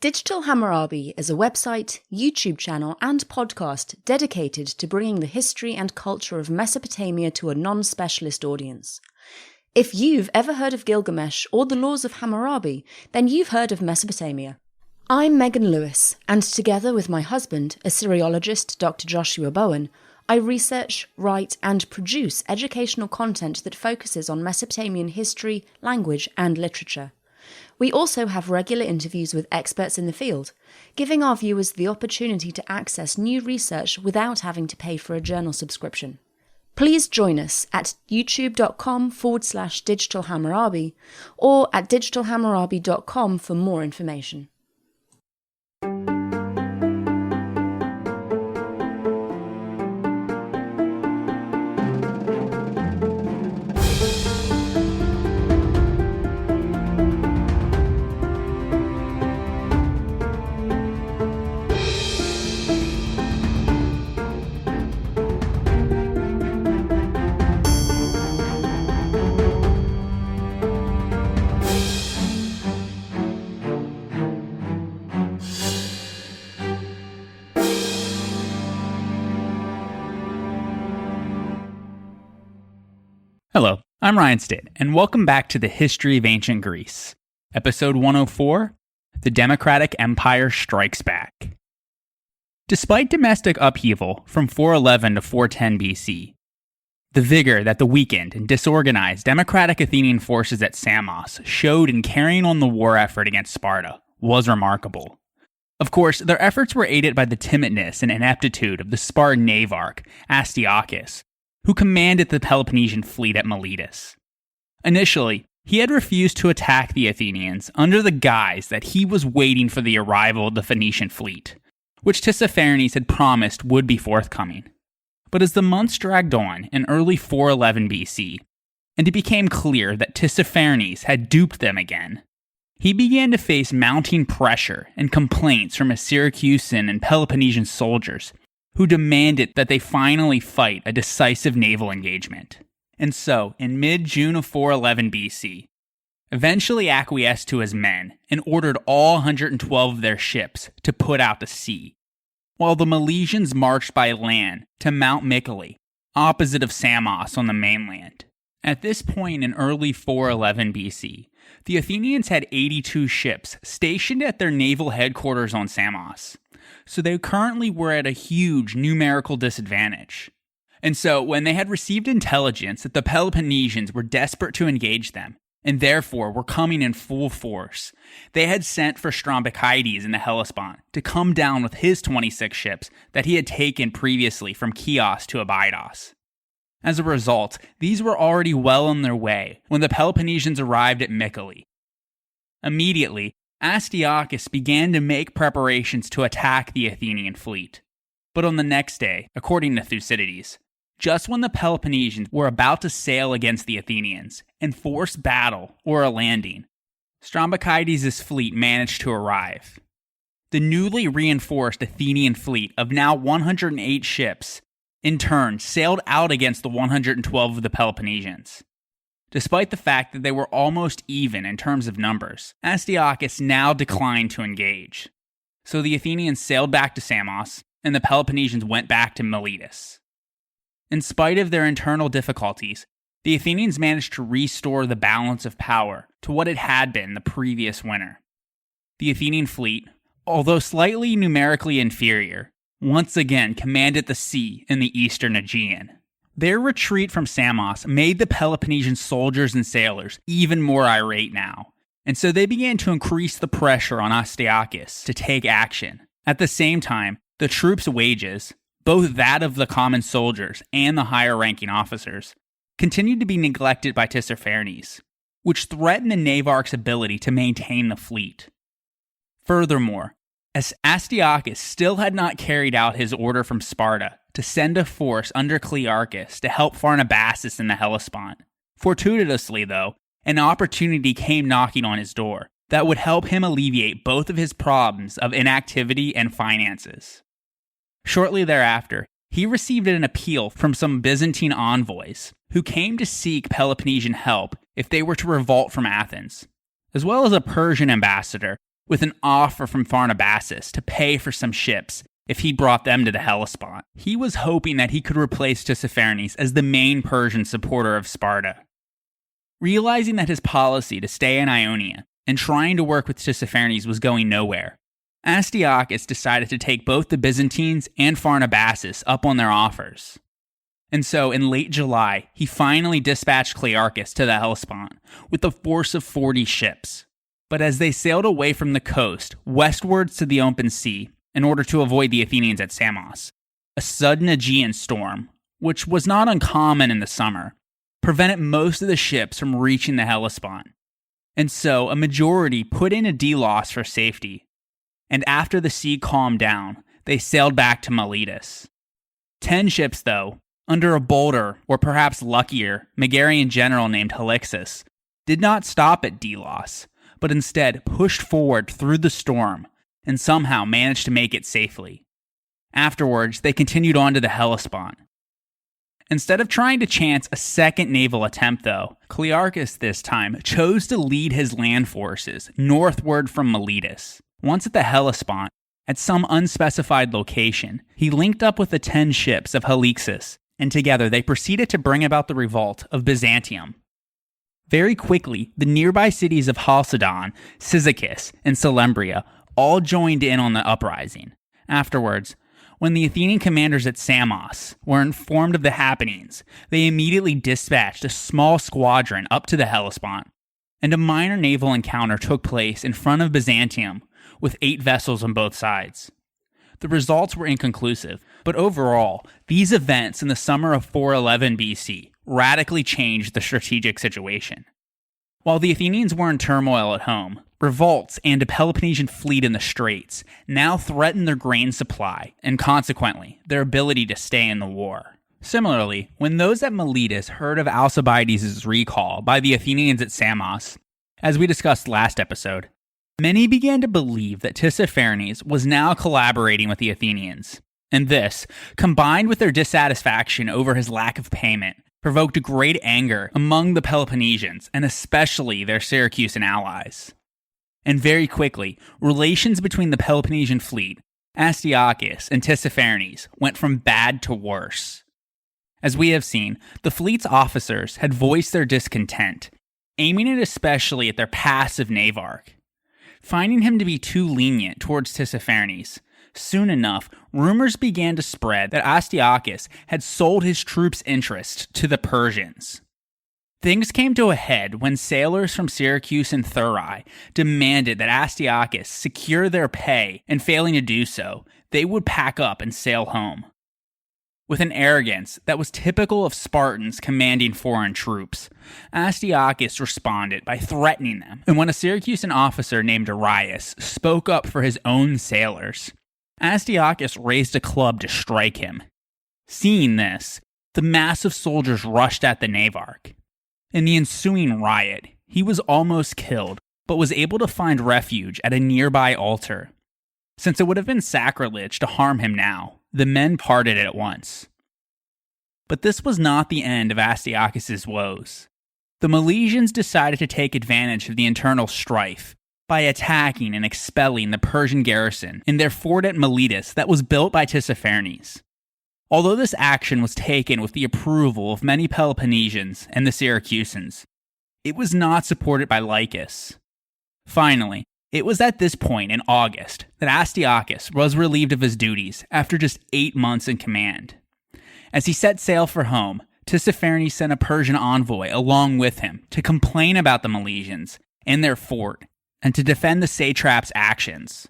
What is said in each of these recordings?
Digital Hammurabi is a website, YouTube channel, and podcast dedicated to bringing the history and culture of Mesopotamia to a non-specialist audience. If you've ever heard of Gilgamesh or the laws of Hammurabi, then you've heard of Mesopotamia. I'm Megan Lewis, and together with my husband, Assyriologist Dr. Joshua Bowen, I research, write, and produce educational content that focuses on Mesopotamian history, language, and literature. We also have regular interviews with experts in the field, giving our viewers the opportunity to access new research without having to pay for a journal subscription. Please join us at youtube.com/Digital Hammurabi or at digitalhammurabi.com for more information. Hello, I'm Ryan Stitt, and welcome back to the History of Ancient Greece. Episode 104, The Democratic Empire Strikes Back. Despite domestic upheaval from 411 to 410 BC, the vigor that the weakened and disorganized democratic Athenian forces at Samos showed in carrying on the war effort against Sparta was remarkable. Of course, their efforts were aided by the timidness and ineptitude of the Spartan navarch, Astyochus, who commanded the Peloponnesian fleet at Miletus. Initially, he had refused to attack the Athenians under the guise that he was waiting for the arrival of the Phoenician fleet, which Tissaphernes had promised would be forthcoming. But as the months dragged on in early 411 BC, and it became clear that Tissaphernes had duped them again, he began to face mounting pressure and complaints from his Syracusan and Peloponnesian soldiers who demanded that they finally fight a decisive naval engagement. And so, in mid-June of 411 BC, eventually acquiesced to his men and ordered all 112 of their ships to put out to sea, while the Milesians marched by land to Mount Mycale, opposite of Samos on the mainland. At this point in early 411 BC, the Athenians had 82 ships stationed at their naval headquarters on Samos, so they currently were at a huge numerical disadvantage. And so, when they had received intelligence that the Peloponnesians were desperate to engage them, and therefore were coming in full force, they had sent for Strombichides in the Hellespont to come down with his 26 ships that he had taken previously from Chios to Abydos. As a result, these were already well on their way when the Peloponnesians arrived at Mycale. Immediately, Astyochus began to make preparations to attack the Athenian fleet. But on the next day, according to Thucydides, just when the Peloponnesians were about to sail against the Athenians and force battle or a landing, Strombichides' fleet managed to arrive. The newly reinforced Athenian fleet of now 108 ships, in turn, sailed out against the 112 of the Peloponnesians. Despite the fact that they were almost even in terms of numbers, Astyochus now declined to engage. So the Athenians sailed back to Samos, and the Peloponnesians went back to Miletus. In spite of their internal difficulties, the Athenians managed to restore the balance of power to what it had been the previous winter. The Athenian fleet, although slightly numerically inferior, once again commanded the sea in the eastern Aegean. Their retreat from Samos made the Peloponnesian soldiers and sailors even more irate now, and so they began to increase the pressure on Astyochus to take action. At the same time, the troops' wages, both that of the common soldiers and the higher-ranking officers, continued to be neglected by Tissaphernes, which threatened the navarch's ability to maintain the fleet. Furthermore, as Astyochus still had not carried out his order from Sparta to send a force under Clearchus to help Pharnabazos in the Hellespont, fortuitously though, an opportunity came knocking on his door that would help him alleviate both of his problems of inactivity and finances. Shortly thereafter, he received an appeal from some Byzantine envoys who came to seek Peloponnesian help if they were to revolt from Athens, as well as a Persian ambassador with an offer from Pharnabazos to pay for some ships if he brought them to the Hellespont. He was hoping that he could replace Tissaphernes as the main Persian supporter of Sparta. Realizing that his policy to stay in Ionia and trying to work with Tissaphernes was going nowhere, Astyochus decided to take both the Byzantines and Pharnabazos up on their offers. And so, in late July, he finally dispatched Clearchus to the Hellespont with a force of 40 ships. But as they sailed away from the coast, westwards to the open sea, in order to avoid the Athenians at Samos, a sudden Aegean storm, which was not uncommon in the summer, prevented most of the ships from reaching the Hellespont. And so, a majority put in a Delos for safety. And after the sea calmed down, they sailed back to Miletus. 10 ships, though, under a bolder, or perhaps luckier, Megarian general named Helixus, did not stop at Delos, but instead pushed forward through the storm and somehow managed to make it safely. Afterwards, they continued on to the Hellespont. Instead of trying to chance a second naval attempt, though, Clearchus this time chose to lead his land forces northward from Miletus. Once at the Hellespont, at some unspecified location, he linked up with the 10 ships of Helixus, and together they proceeded to bring about the revolt of Byzantium. Very quickly, the nearby cities of Chalcedon, Cyzicus, and Selembria all joined in on the uprising. Afterwards, when the Athenian commanders at Samos were informed of the happenings, they immediately dispatched a small squadron up to the Hellespont, and a minor naval encounter took place in front of Byzantium with 8 vessels on both sides. The results were inconclusive, but overall, these events in the summer of 411 BC radically changed the strategic situation. While the Athenians were in turmoil at home, revolts and a Peloponnesian fleet in the Straits now threatened their grain supply and consequently their ability to stay in the war. Similarly, when those at Miletus heard of Alcibiades' recall by the Athenians at Samos, as we discussed last episode, many began to believe that Tissaphernes was now collaborating with the Athenians, and this, combined with their dissatisfaction over his lack of payment, provoked great anger among the Peloponnesians and especially their Syracusan allies. And very quickly, relations between the Peloponnesian fleet, Astyochus, and Tissaphernes went from bad to worse. As we have seen, the fleet's officers had voiced their discontent, aiming it especially at their passive navarch. Finding him to be too lenient towards Tissaphernes, soon enough, rumors began to spread that Astyochus had sold his troops' interest to the Persians. Things came to a head when sailors from Syracuse and Thurii demanded that Astyochus secure their pay, and failing to do so, they would pack up and sail home. With an arrogance that was typical of Spartans commanding foreign troops, Astyochus responded by threatening them, and when a Syracusan officer named Darius spoke up for his own sailors, Astyochus raised a club to strike him. Seeing this, the mass of soldiers rushed at the navarch. In the ensuing riot, he was almost killed, but was able to find refuge at a nearby altar. Since it would have been sacrilege to harm him now, the men parted at once. But this was not the end of Astyochus' woes. The Milesians decided to take advantage of the internal strife by attacking and expelling the Persian garrison in their fort at Miletus that was built by Tissaphernes. Although this action was taken with the approval of many Peloponnesians and the Syracusans, it was not supported by Lycus. Finally, it was at this point in August that Astyochus was relieved of his duties after just 8 months in command. As he set sail for home, Tissaphernes sent a Persian envoy along with him to complain about the Milesians and their fort, and to defend the satrap's actions.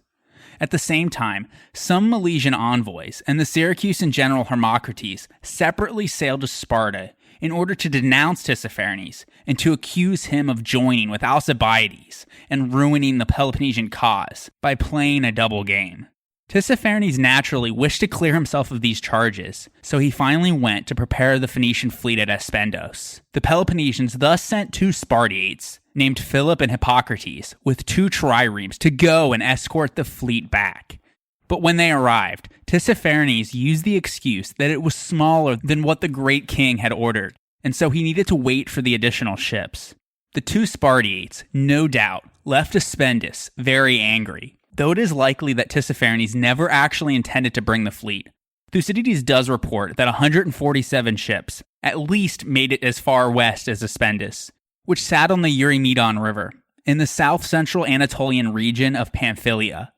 At the same time, some Milesian envoys and the Syracusan general Hermocrates separately sailed to Sparta in order to denounce Tissaphernes and to accuse him of joining with Alcibiades and ruining the Peloponnesian cause by playing a double game. Tissaphernes naturally wished to clear himself of these charges, so he finally went to prepare the Phoenician fleet at Aspendos. The Peloponnesians thus sent 2 Spartiates, named Philip and Hippocrates, with 2 triremes to go and escort the fleet back. But when they arrived, Tissaphernes used the excuse that it was smaller than what the great king had ordered, and so he needed to wait for the additional ships. The two Spartiates, no doubt, left Aspendus very angry, though it is likely that Tissaphernes never actually intended to bring the fleet. Thucydides does report that 147 ships at least made it as far west as Aspendus, which sat on the Eurymedon River, in the south-central Anatolian region of Pamphylia.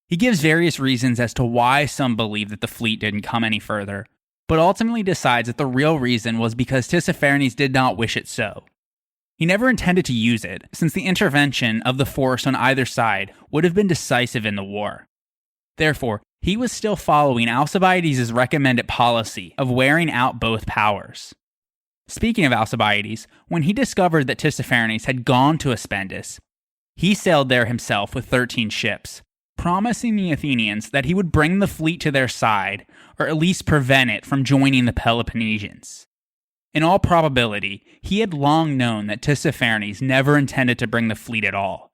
He gives various reasons as to why some believe that the fleet didn't come any further, but ultimately decides that the real reason was because Tissaphernes did not wish it so. He never intended to use it, since the intervention of the force on either side would have been decisive in the war. Therefore, he was still following Alcibiades' recommended policy of wearing out both powers. Speaking of Alcibiades, when he discovered that Tissaphernes had gone to Aspendus, he sailed there himself with 13 ships, promising the Athenians that he would bring the fleet to their side, or at least prevent it from joining the Peloponnesians. In all probability, he had long known that Tissaphernes never intended to bring the fleet at all,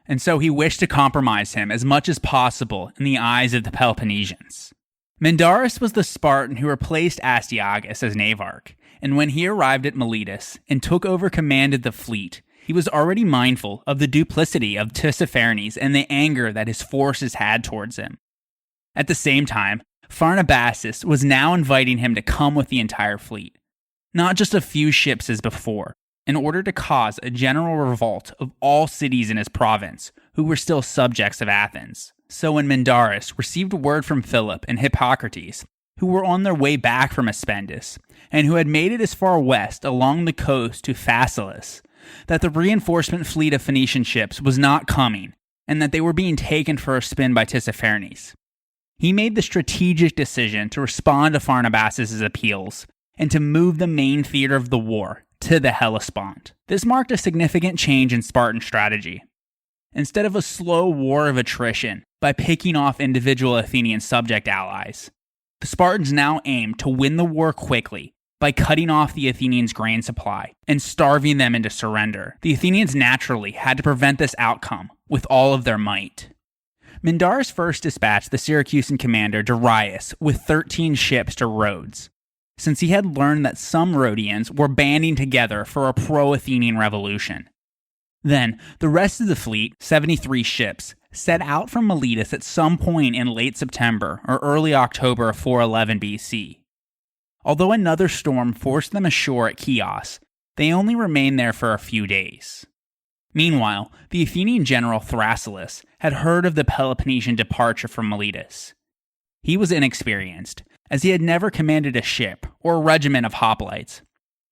and so he wished to compromise him as much as possible in the eyes of the Peloponnesians. Mindarus was the Spartan who replaced Astyages as navarch, and when he arrived at Miletus and took over command of the fleet, he was already mindful of the duplicity of Tissaphernes and the anger that his forces had towards him. At the same time, Pharnabazos was now inviting him to come with the entire fleet, not just a few ships as before, in order to cause a general revolt of all cities in his province who were still subjects of Athens. So when Mindarus received word from Philip and Hippocrates, who were on their way back from Aspendus, and who had made it as far west along the coast to Phaselis, that the reinforcement fleet of Phoenician ships was not coming, and that they were being taken for a spin by Tissaphernes, he made the strategic decision to respond to Pharnabazos' appeals and to move the main theater of the war to the Hellespont. This marked a significant change in Spartan strategy. Instead of a slow war of attrition by picking off individual Athenian subject allies, the Spartans now aimed to win the war quickly by cutting off the Athenians' grain supply and starving them into surrender. The Athenians naturally had to prevent this outcome with all of their might. Mindarus first dispatched the Syracusan commander Darius with 13 ships to Rhodes, since he had learned that some Rhodians were banding together for a pro-Athenian revolution. Then, the rest of the fleet, 73 ships, set out from Miletus at some point in late September or early October of 411 BC. Although another storm forced them ashore at Chios, they only remained there for a few days. Meanwhile, the Athenian general Thrasyllus had heard of the Peloponnesian departure from Miletus. He was inexperienced, as he had never commanded a ship or a regiment of hoplites,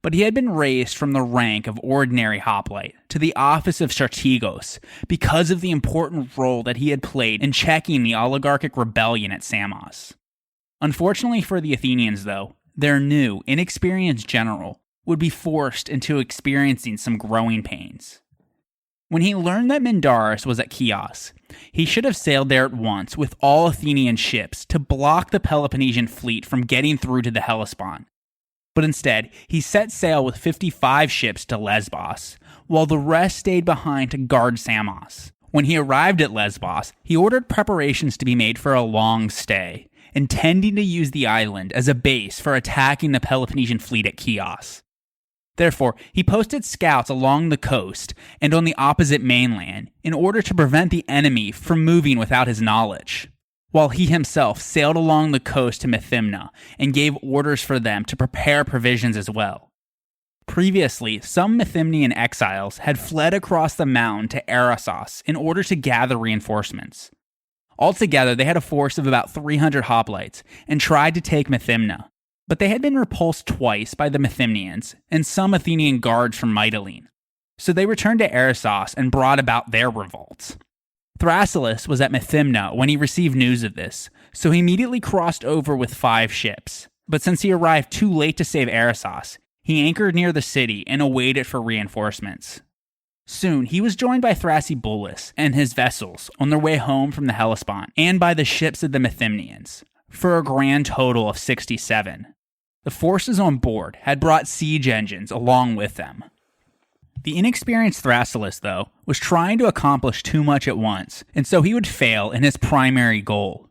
but he had been raised from the rank of ordinary hoplite to the office of strategos because of the important role that he had played in checking the oligarchic rebellion at Samos. Unfortunately for the Athenians, though, their new, inexperienced general would be forced into experiencing some growing pains. When he learned that Mindarus was at Chios, he should have sailed there at once with all Athenian ships to block the Peloponnesian fleet from getting through to the Hellespont. But instead, he set sail with 55 ships to Lesbos, while the rest stayed behind to guard Samos. When he arrived at Lesbos, he ordered preparations to be made for a long stay, intending to use the island as a base for attacking the Peloponnesian fleet at Chios. Therefore, he posted scouts along the coast and on the opposite mainland in order to prevent the enemy from moving without his knowledge, while he himself sailed along the coast to Methymna and gave orders for them to prepare provisions as well. Previously, some Methymnian exiles had fled across the mountain to Erissos in order to gather reinforcements. Altogether, they had a force of about 300 hoplites and tried to take Methymna, but they had been repulsed twice by the Methymnians and some Athenian guards from Mytilene, so they returned to Erissos and brought about their revolts. Thrasyllus was at Methymna when he received news of this, so he immediately crossed over with 5 ships, but since he arrived too late to save Erissos, he anchored near the city and awaited for reinforcements. Soon, he was joined by Thrasybulus and his vessels on their way home from the Hellespont, and by the ships of the Methymnians, for a grand total of 67. The forces on board had brought siege engines along with them. The inexperienced Thrasyllus, though, was trying to accomplish too much at once, and so he would fail in his primary goal.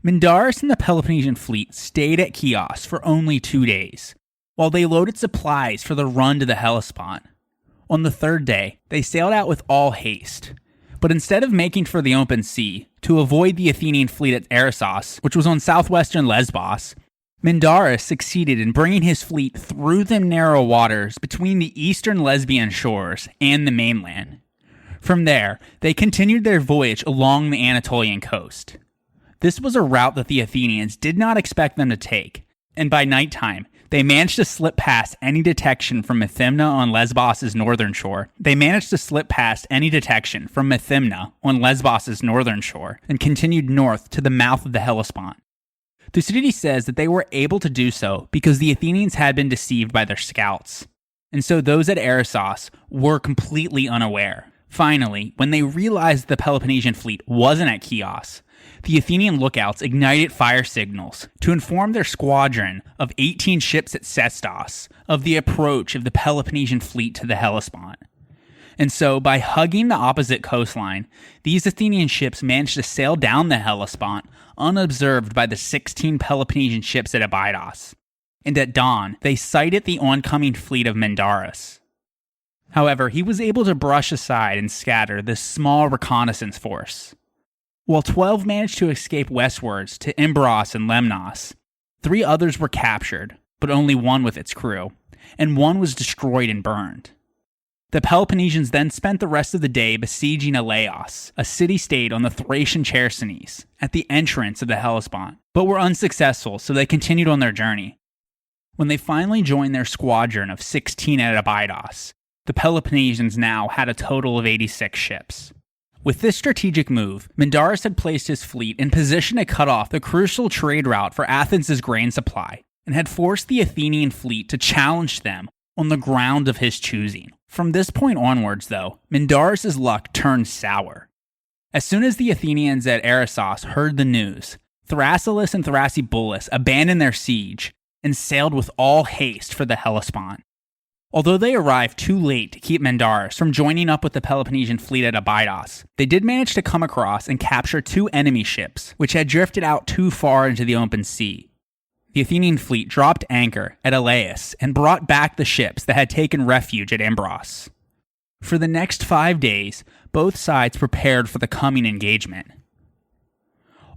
Mindarus and the Peloponnesian fleet stayed at Chios for only 2 days, while they loaded supplies for the run to the Hellespont. On the third day, they sailed out with all haste. But instead of making for the open sea, to avoid the Athenian fleet at Erissos, which was on southwestern Lesbos, Mindarus succeeded in bringing his fleet through the narrow waters between the eastern Lesbian shores and the mainland. From there, they continued their voyage along the Anatolian coast. This was a route that the Athenians did not expect them to take, and by nighttime, they managed to slip past any detection from Methymna on Lesbos' northern shore. And continued north to the mouth of the Hellespont. Thucydides says that they were able to do so because the Athenians had been deceived by their scouts, and so those at Erissos were completely unaware. Finally, when they realized the Peloponnesian fleet wasn't at Chios, the Athenian lookouts ignited fire signals to inform their squadron of 18 ships at Sestos of the approach of the Peloponnesian fleet to the Hellespont. And so, by hugging the opposite coastline, these Athenian ships managed to sail down the Hellespont unobserved by the 16 Peloponnesian ships at Abydos. And at dawn, they sighted the oncoming fleet of Mindarus. However, he was able to brush aside and scatter this small reconnaissance force. While 12 managed to escape westwards to Imbros and Lemnos, 3 others were captured, but only one with its crew, and one was destroyed and burned. The Peloponnesians then spent the rest of the day besieging Elaeos, a city-state on the Thracian Chersonese, at the entrance of the Hellespont, but were unsuccessful, so they continued on their journey. When they finally joined their squadron of 16 at Abydos, the Peloponnesians now had a total of 86 ships. With this strategic move, Mindarus had placed his fleet in position to cut off the crucial trade route for Athens' grain supply, and had forced the Athenian fleet to challenge them on the ground of his choosing. From this point onwards, though, Mindarus' luck turned sour. As soon as the Athenians at Erissos heard the news, Thrasyllus and Thrasybulus abandoned their siege and sailed with all haste for the Hellespont. Although they arrived too late to keep Mindarus from joining up with the Peloponnesian fleet at Abydos, they did manage to come across and capture 2 enemy ships, which had drifted out too far into the open sea. The Athenian fleet dropped anchor at Elaeus and brought back the ships that had taken refuge at Imbros. For the next 5 days, both sides prepared for the coming engagement.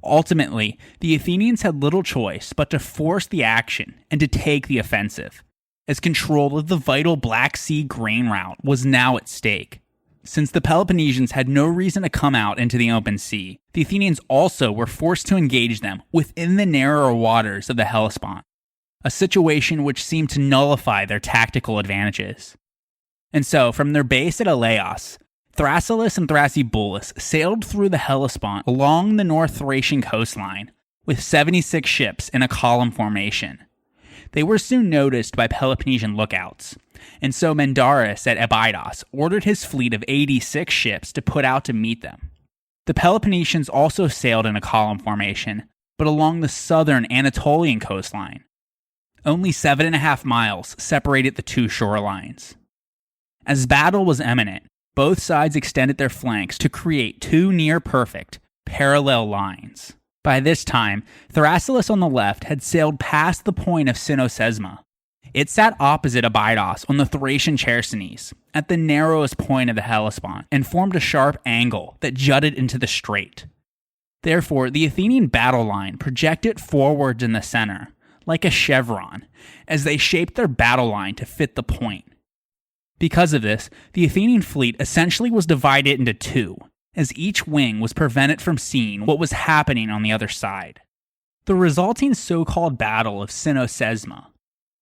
Ultimately, the Athenians had little choice but to force the action and to take the offensive, as control of the vital Black Sea grain route was now at stake. Since the Peloponnesians had no reason to come out into the open sea, the Athenians also were forced to engage them within the narrower waters of the Hellespont, a situation which seemed to nullify their tactical advantages. And so, from their base at Elaeos, Thrasyllus and Thrasybulus sailed through the Hellespont along the North Thracian coastline with 76 ships in a column formation. They were soon noticed by Peloponnesian lookouts, and so Mindarus at Abydos ordered his fleet of 86 ships to put out to meet them. The Peloponnesians also sailed in a column formation, but along the southern Anatolian coastline. Only 7.5 miles separated the 2 shorelines. As battle was imminent, both sides extended their flanks to create 2 near-perfect, parallel lines. By this time, Thrasyllus on the left had sailed past the point of Cynossema. It sat opposite Abydos on the Thracian Chersonese, at the narrowest point of the Hellespont, and formed a sharp angle that jutted into the strait. Therefore, the Athenian battle line projected forwards in the center, like a chevron, as they shaped their battle line to fit the point. Because of this, the Athenian fleet essentially was divided into 2, as each wing was prevented from seeing what was happening on the other side. The resulting so-called Battle of Cynossema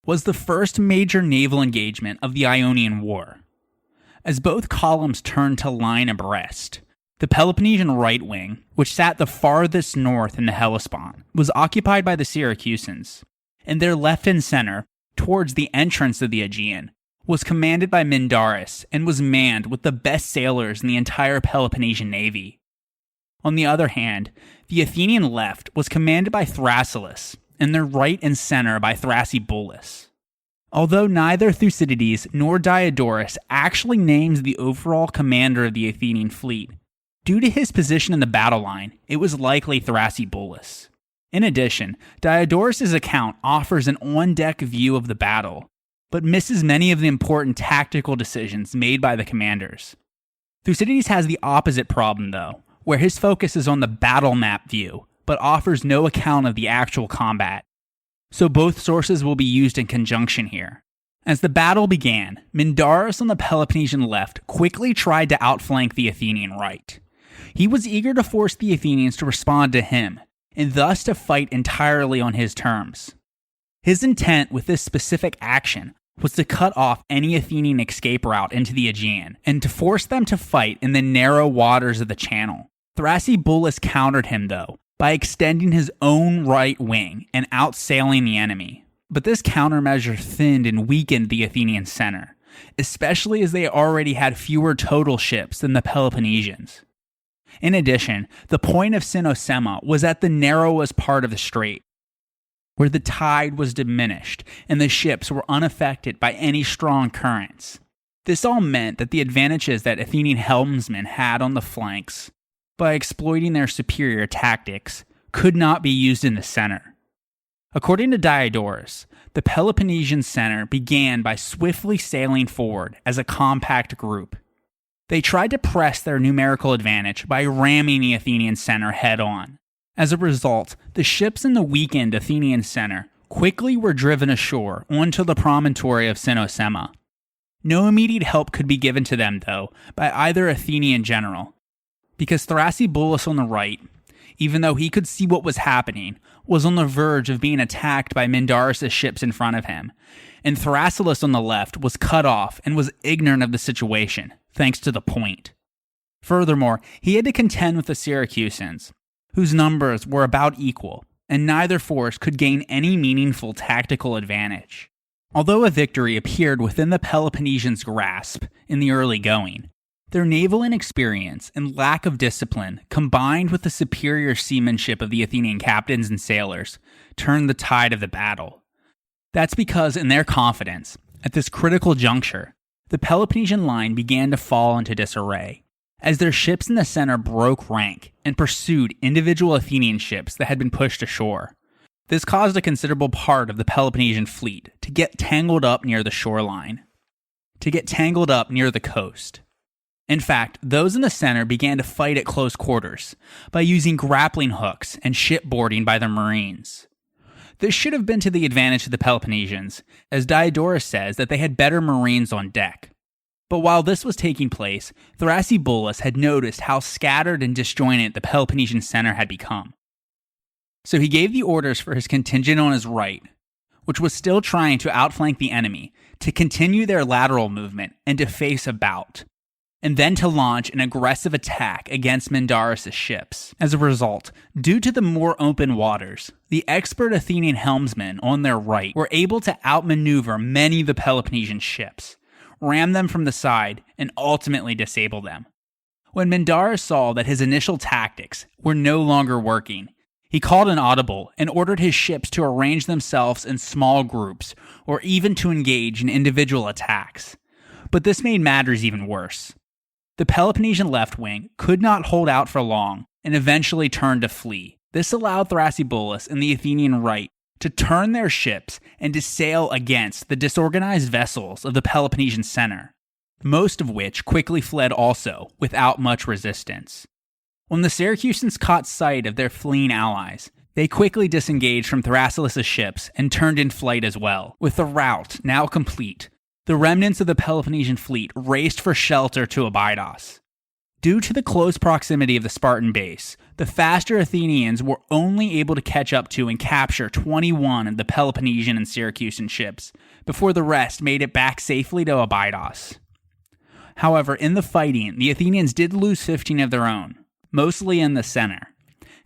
was the first major naval engagement of the Ionian War. As both columns turned to line abreast, the Peloponnesian right wing, which sat the farthest north in the Hellespont, was occupied by the Syracusans, and their left and center, towards the entrance of the Aegean, was commanded by Mindarus and was manned with the best sailors in the entire Peloponnesian navy. On the other hand, the Athenian left was commanded by Thrasyllus, and their right and center by Thrasybulus. Although neither Thucydides nor Diodorus actually names the overall commander of the Athenian fleet, due to his position in the battle line, it was likely Thrasybulus. In addition, Diodorus' account offers an on-deck view of the battle, but misses many of the important tactical decisions made by the commanders. Thucydides has the opposite problem, though, where his focus is on the battle map view, but offers no account of the actual combat. So both sources will be used in conjunction here. As the battle began, Mindarus on the Peloponnesian left quickly tried to outflank the Athenian right. He was eager to force the Athenians to respond to him, and thus to fight entirely on his terms. His intent with this specific action was to cut off any Athenian escape route into the Aegean, and to force them to fight in the narrow waters of the channel. Thrasybulus countered him, though, by extending his own right wing and outsailing the enemy. But this countermeasure thinned and weakened the Athenian center, especially as they already had fewer total ships than the Peloponnesians. In addition, the point of Cynossema was at the narrowest part of the strait, where the tide was diminished and the ships were unaffected by any strong currents. This all meant that the advantages that Athenian helmsmen had on the flanks, by exploiting their superior tactics, could not be used in the center. According to Diodorus, the Peloponnesian center began by swiftly sailing forward as a compact group. They tried to press their numerical advantage by ramming the Athenian center head-on. As a result, the ships in the weakened Athenian center quickly were driven ashore onto the promontory of Cynossema. No immediate help could be given to them, though, by either Athenian general, because Thrasybulus on the right, even though he could see what was happening, was on the verge of being attacked by Mindarus' ships in front of him, and Thrasyllus on the left was cut off and was ignorant of the situation, thanks to the point. Furthermore, he had to contend with the Syracusans, whose numbers were about equal, and neither force could gain any meaningful tactical advantage. Although a victory appeared within the Peloponnesians' grasp in the early going, their naval inexperience and lack of discipline, combined with the superior seamanship of the Athenian captains and sailors, turned the tide of the battle. That's because, in their confidence, at this critical juncture, the Peloponnesian line began to fall into disarray, as their ships in the center broke rank and pursued individual Athenian ships that had been pushed ashore. This caused a considerable part of the Peloponnesian fleet to get tangled up near the shoreline, to get tangled up near the coast. In fact, those in the center began to fight at close quarters by using grappling hooks and shipboarding by their marines. This should have been to the advantage of the Peloponnesians, as Diodorus says that they had better marines on deck. But while this was taking place, Thrasybulus had noticed how scattered and disjointed the Peloponnesian center had become. So he gave the orders for his contingent on his right, which was still trying to outflank the enemy, to continue their lateral movement and to face about, and then to launch an aggressive attack against Mindarus' ships. As a result, due to the more open waters, the expert Athenian helmsmen on their right were able to outmaneuver many of the Peloponnesian ships, ram them from the side, and ultimately disable them. When Mindarus saw that his initial tactics were no longer working, he called an audible and ordered his ships to arrange themselves in small groups, or even to engage in individual attacks. But this made matters even worse. The Peloponnesian left wing could not hold out for long and eventually turned to flee. This allowed Thrasybulus and the Athenian right to turn their ships and to sail against the disorganized vessels of the Peloponnesian center, most of which quickly fled also without much resistance. When the Syracusans caught sight of their fleeing allies, they quickly disengaged from Thrasyllus' ships and turned in flight as well. With the rout now complete, the remnants of the Peloponnesian fleet raced for shelter to Abydos. Due to the close proximity of the Spartan base, the faster Athenians were only able to catch up to and capture 21 of the Peloponnesian and Syracusan ships before the rest made it back safely to Abydos. However, in the fighting, the Athenians did lose 15 of their own, mostly in the center.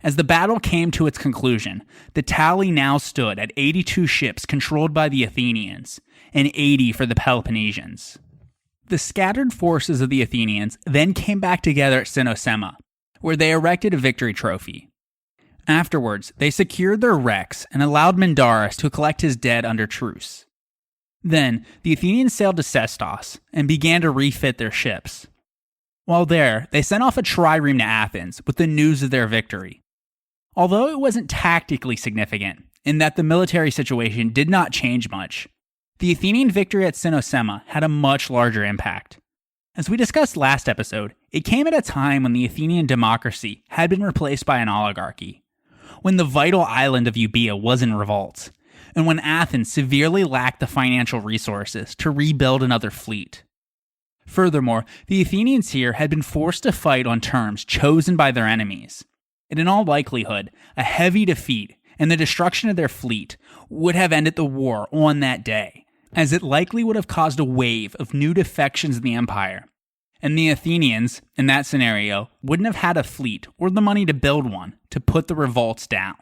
As the battle came to its conclusion, the tally now stood at 82 ships controlled by the Athenians, and 80 for the Peloponnesians. The scattered forces of the Athenians then came back together at Cynossema, where they erected a victory trophy. Afterwards, they secured their wrecks and allowed Mindarus to collect his dead under truce. Then, the Athenians sailed to Sestos and began to refit their ships. While there, they sent off a trireme to Athens with the news of their victory. Although it wasn't tactically significant, in that the military situation did not change much, The Athenian victory at Cynossema had a much larger impact. As we discussed last episode, it came at a time when the Athenian democracy had been replaced by an oligarchy, when the vital island of Euboea was in revolt, and when Athens severely lacked the financial resources to rebuild another fleet. Furthermore, the Athenians here had been forced to fight on terms chosen by their enemies, and in all likelihood, a heavy defeat and the destruction of their fleet would have ended the war on that day, as it likely would have caused a wave of new defections in the empire, and the Athenians, in that scenario, wouldn't have had a fleet or the money to build one to put the revolts down.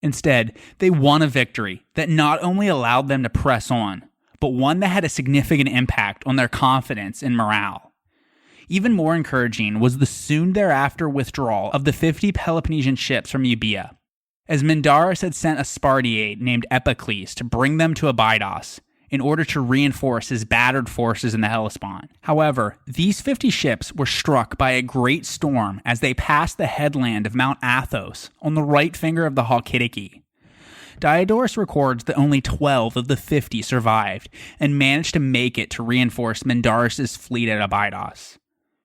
Instead, they won a victory that not only allowed them to press on, but one that had a significant impact on their confidence and morale. Even more encouraging was the soon thereafter withdrawal of the 50 Peloponnesian ships from Euboea, as Mindarus had sent a Spartiate named Epicles to bring them to Abydos in order to reinforce his battered forces in the Hellespont. However, these 50 ships were struck by a great storm as they passed the headland of Mount Athos on the right finger of the Chalkidiki. Diodorus records that only 12 of the 50 survived and managed to make it to reinforce Mindarus' fleet at Abydos.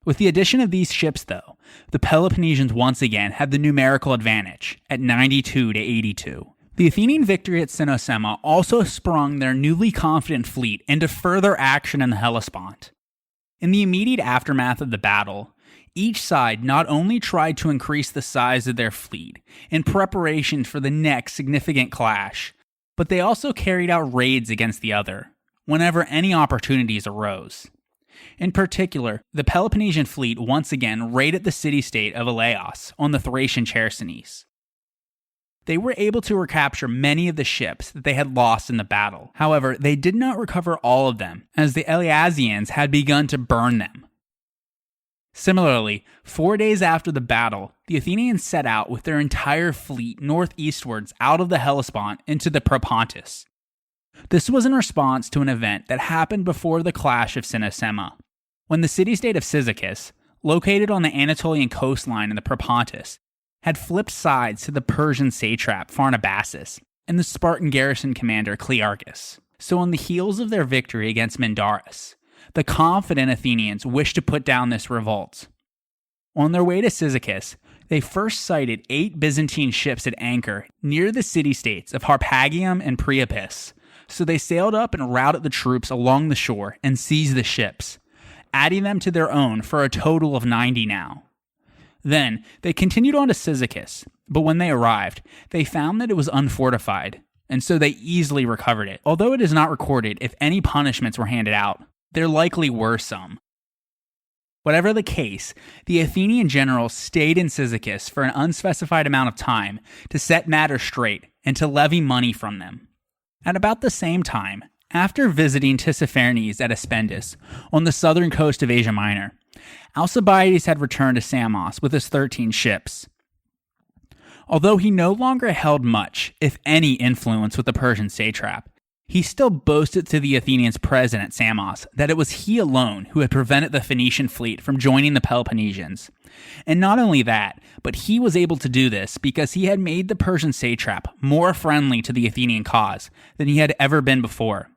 With the addition of these ships, though, the Peloponnesians once again had the numerical advantage at 92 to 82. The Athenian victory at Cynossema also sprung their newly confident fleet into further action in the Hellespont. In the immediate aftermath of the battle, each side not only tried to increase the size of their fleet in preparation for the next significant clash, but they also carried out raids against the other, whenever any opportunities arose. In particular, the Peloponnesian fleet once again raided the city-state of Elaeos on the Thracian Chersonese. They were able to recapture many of the ships that they had lost in the battle. However, they did not recover all of them, as the Eleasians had begun to burn them. Similarly, 4 days after the battle, the Athenians set out with their entire fleet northeastwards out of the Hellespont into the Propontis. This was in response to an event that happened before the clash of Cynossema, when the city-state of Cyzicus, located on the Anatolian coastline in the Propontis, had flipped sides to the Persian satrap Pharnabazos and the Spartan garrison commander Clearchus. So on the heels of their victory against Mindarus, the confident Athenians wished to put down this revolt. On their way to Cyzicus, they first sighted 8 Byzantine ships at anchor near the city-states of Harpagium and Priapus, so they sailed up and routed the troops along the shore and seized the ships, adding them to their own for a total of 90 now. Then, they continued on to Cyzicus, but when they arrived, they found that it was unfortified, and so they easily recovered it. Although it is not recorded if any punishments were handed out, there likely were some. Whatever the case, the Athenian generals stayed in Cyzicus for an unspecified amount of time to set matters straight and to levy money from them. At about the same time, after visiting Tissaphernes at Aspendus on the southern coast of Asia Minor, Alcibiades had returned to Samos with his 13 ships. Although he no longer held much, if any, influence with the Persian satrap, he still boasted to the Athenians present at Samos that it was he alone who had prevented the Phoenician fleet from joining the Peloponnesians. And not only that, but he was able to do this because he had made the Persian satrap more friendly to the Athenian cause than he had ever been before.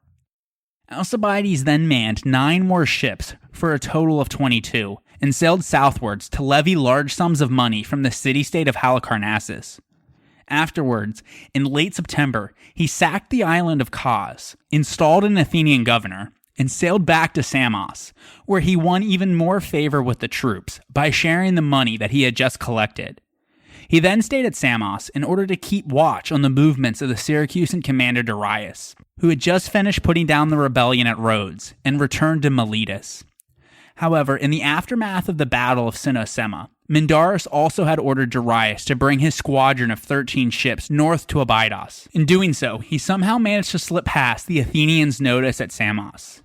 Alcibiades then manned 9 more ships for a total of 22 and sailed southwards to levy large sums of money from the city-state of Halicarnassus. Afterwards, in late September, he sacked the island of Kos, installed an Athenian governor, and sailed back to Samos, where he won even more favor with the troops by sharing the money that he had just collected. He then stayed at Samos in order to keep watch on the movements of the Syracusan commander Darius, who had just finished putting down the rebellion at Rhodes and returned to Miletus. However, in the aftermath of the Battle of Cynossema, Mindarus also had ordered Darius to bring his squadron of 13 ships north to Abydos. In doing so, he somehow managed to slip past the Athenians' notice at Samos.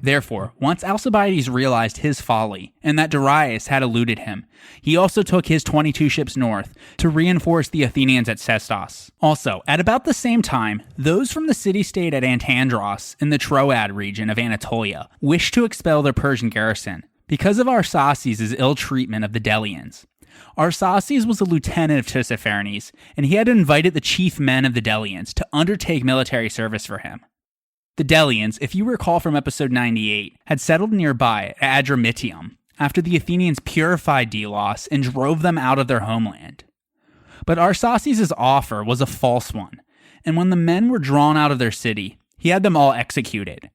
Therefore, once Alcibiades realized his folly and that Darius had eluded him, he also took his 22 ships north to reinforce the Athenians at Sestos. Also, at about the same time, those from the city-state at Antandros in the Troad region of Anatolia wished to expel their Persian garrison because of Arsaces' ill treatment of the Delians. Arsaces was a lieutenant of Tissaphernes, and he had invited the chief men of the Delians to undertake military service for him. The Delians, if you recall from episode 98, had settled nearby at Adramyttium after the Athenians purified Delos and drove them out of their homeland. But Arsaces' offer was a false one, and when the men were drawn out of their city, he had them all executed.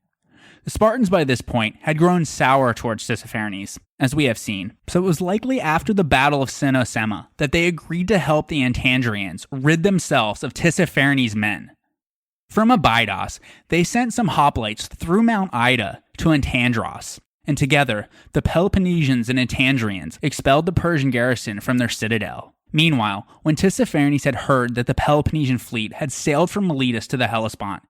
The Spartans by this point had grown sour towards Tissaphernes, as we have seen, so it was likely after the Battle of Cynossema that they agreed to help the Antandrians rid themselves of Tissaphernes' men. From Abydos, they sent some hoplites through Mount Ida to Antandros, and together, the Peloponnesians and Antandrians expelled the Persian garrison from their citadel. Meanwhile, when Tissaphernes had heard that the Peloponnesian fleet had sailed from Miletus to the Hellespont,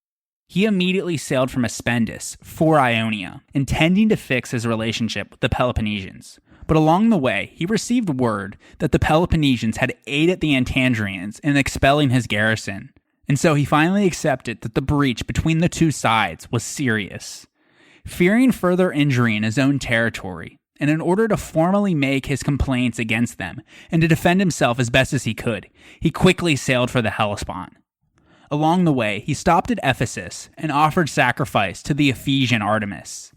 he immediately sailed from Aspendus for Ionia, intending to fix his relationship with the Peloponnesians. But along the way, he received word that the Peloponnesians had aided the Antandrians in expelling his garrison, and so he finally accepted that the breach between the two sides was serious. Fearing further injury in his own territory, and in order to formally make his complaints against them and to defend himself as best as he could, he quickly sailed for the Hellespont. Along the way, he stopped at Ephesus and offered sacrifice to the Ephesian Artemis.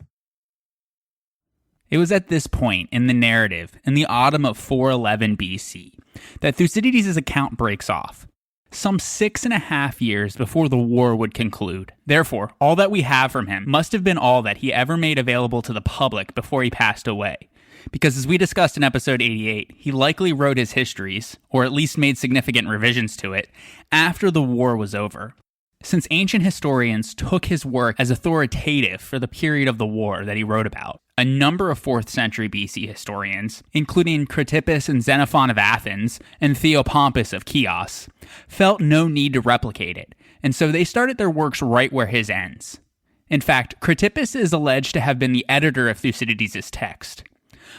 It was at this point in the narrative, in the autumn of 411 BC, that Thucydides' account breaks off, some 6.5 years before the war would conclude. Therefore, all that we have from him must have been all that he ever made available to the public before he passed away. Because as we discussed in episode 88, he likely wrote his histories, or at least made significant revisions to it, after the war was over. Since ancient historians took his work as authoritative for the period of the war that he wrote about, a number of 4th century BC historians, including Critippus and Xenophon of Athens and Theopompus of Chios, felt no need to replicate it, and so they started their works right where his ends. In fact, Critippus is alleged to have been the editor of Thucydides' text.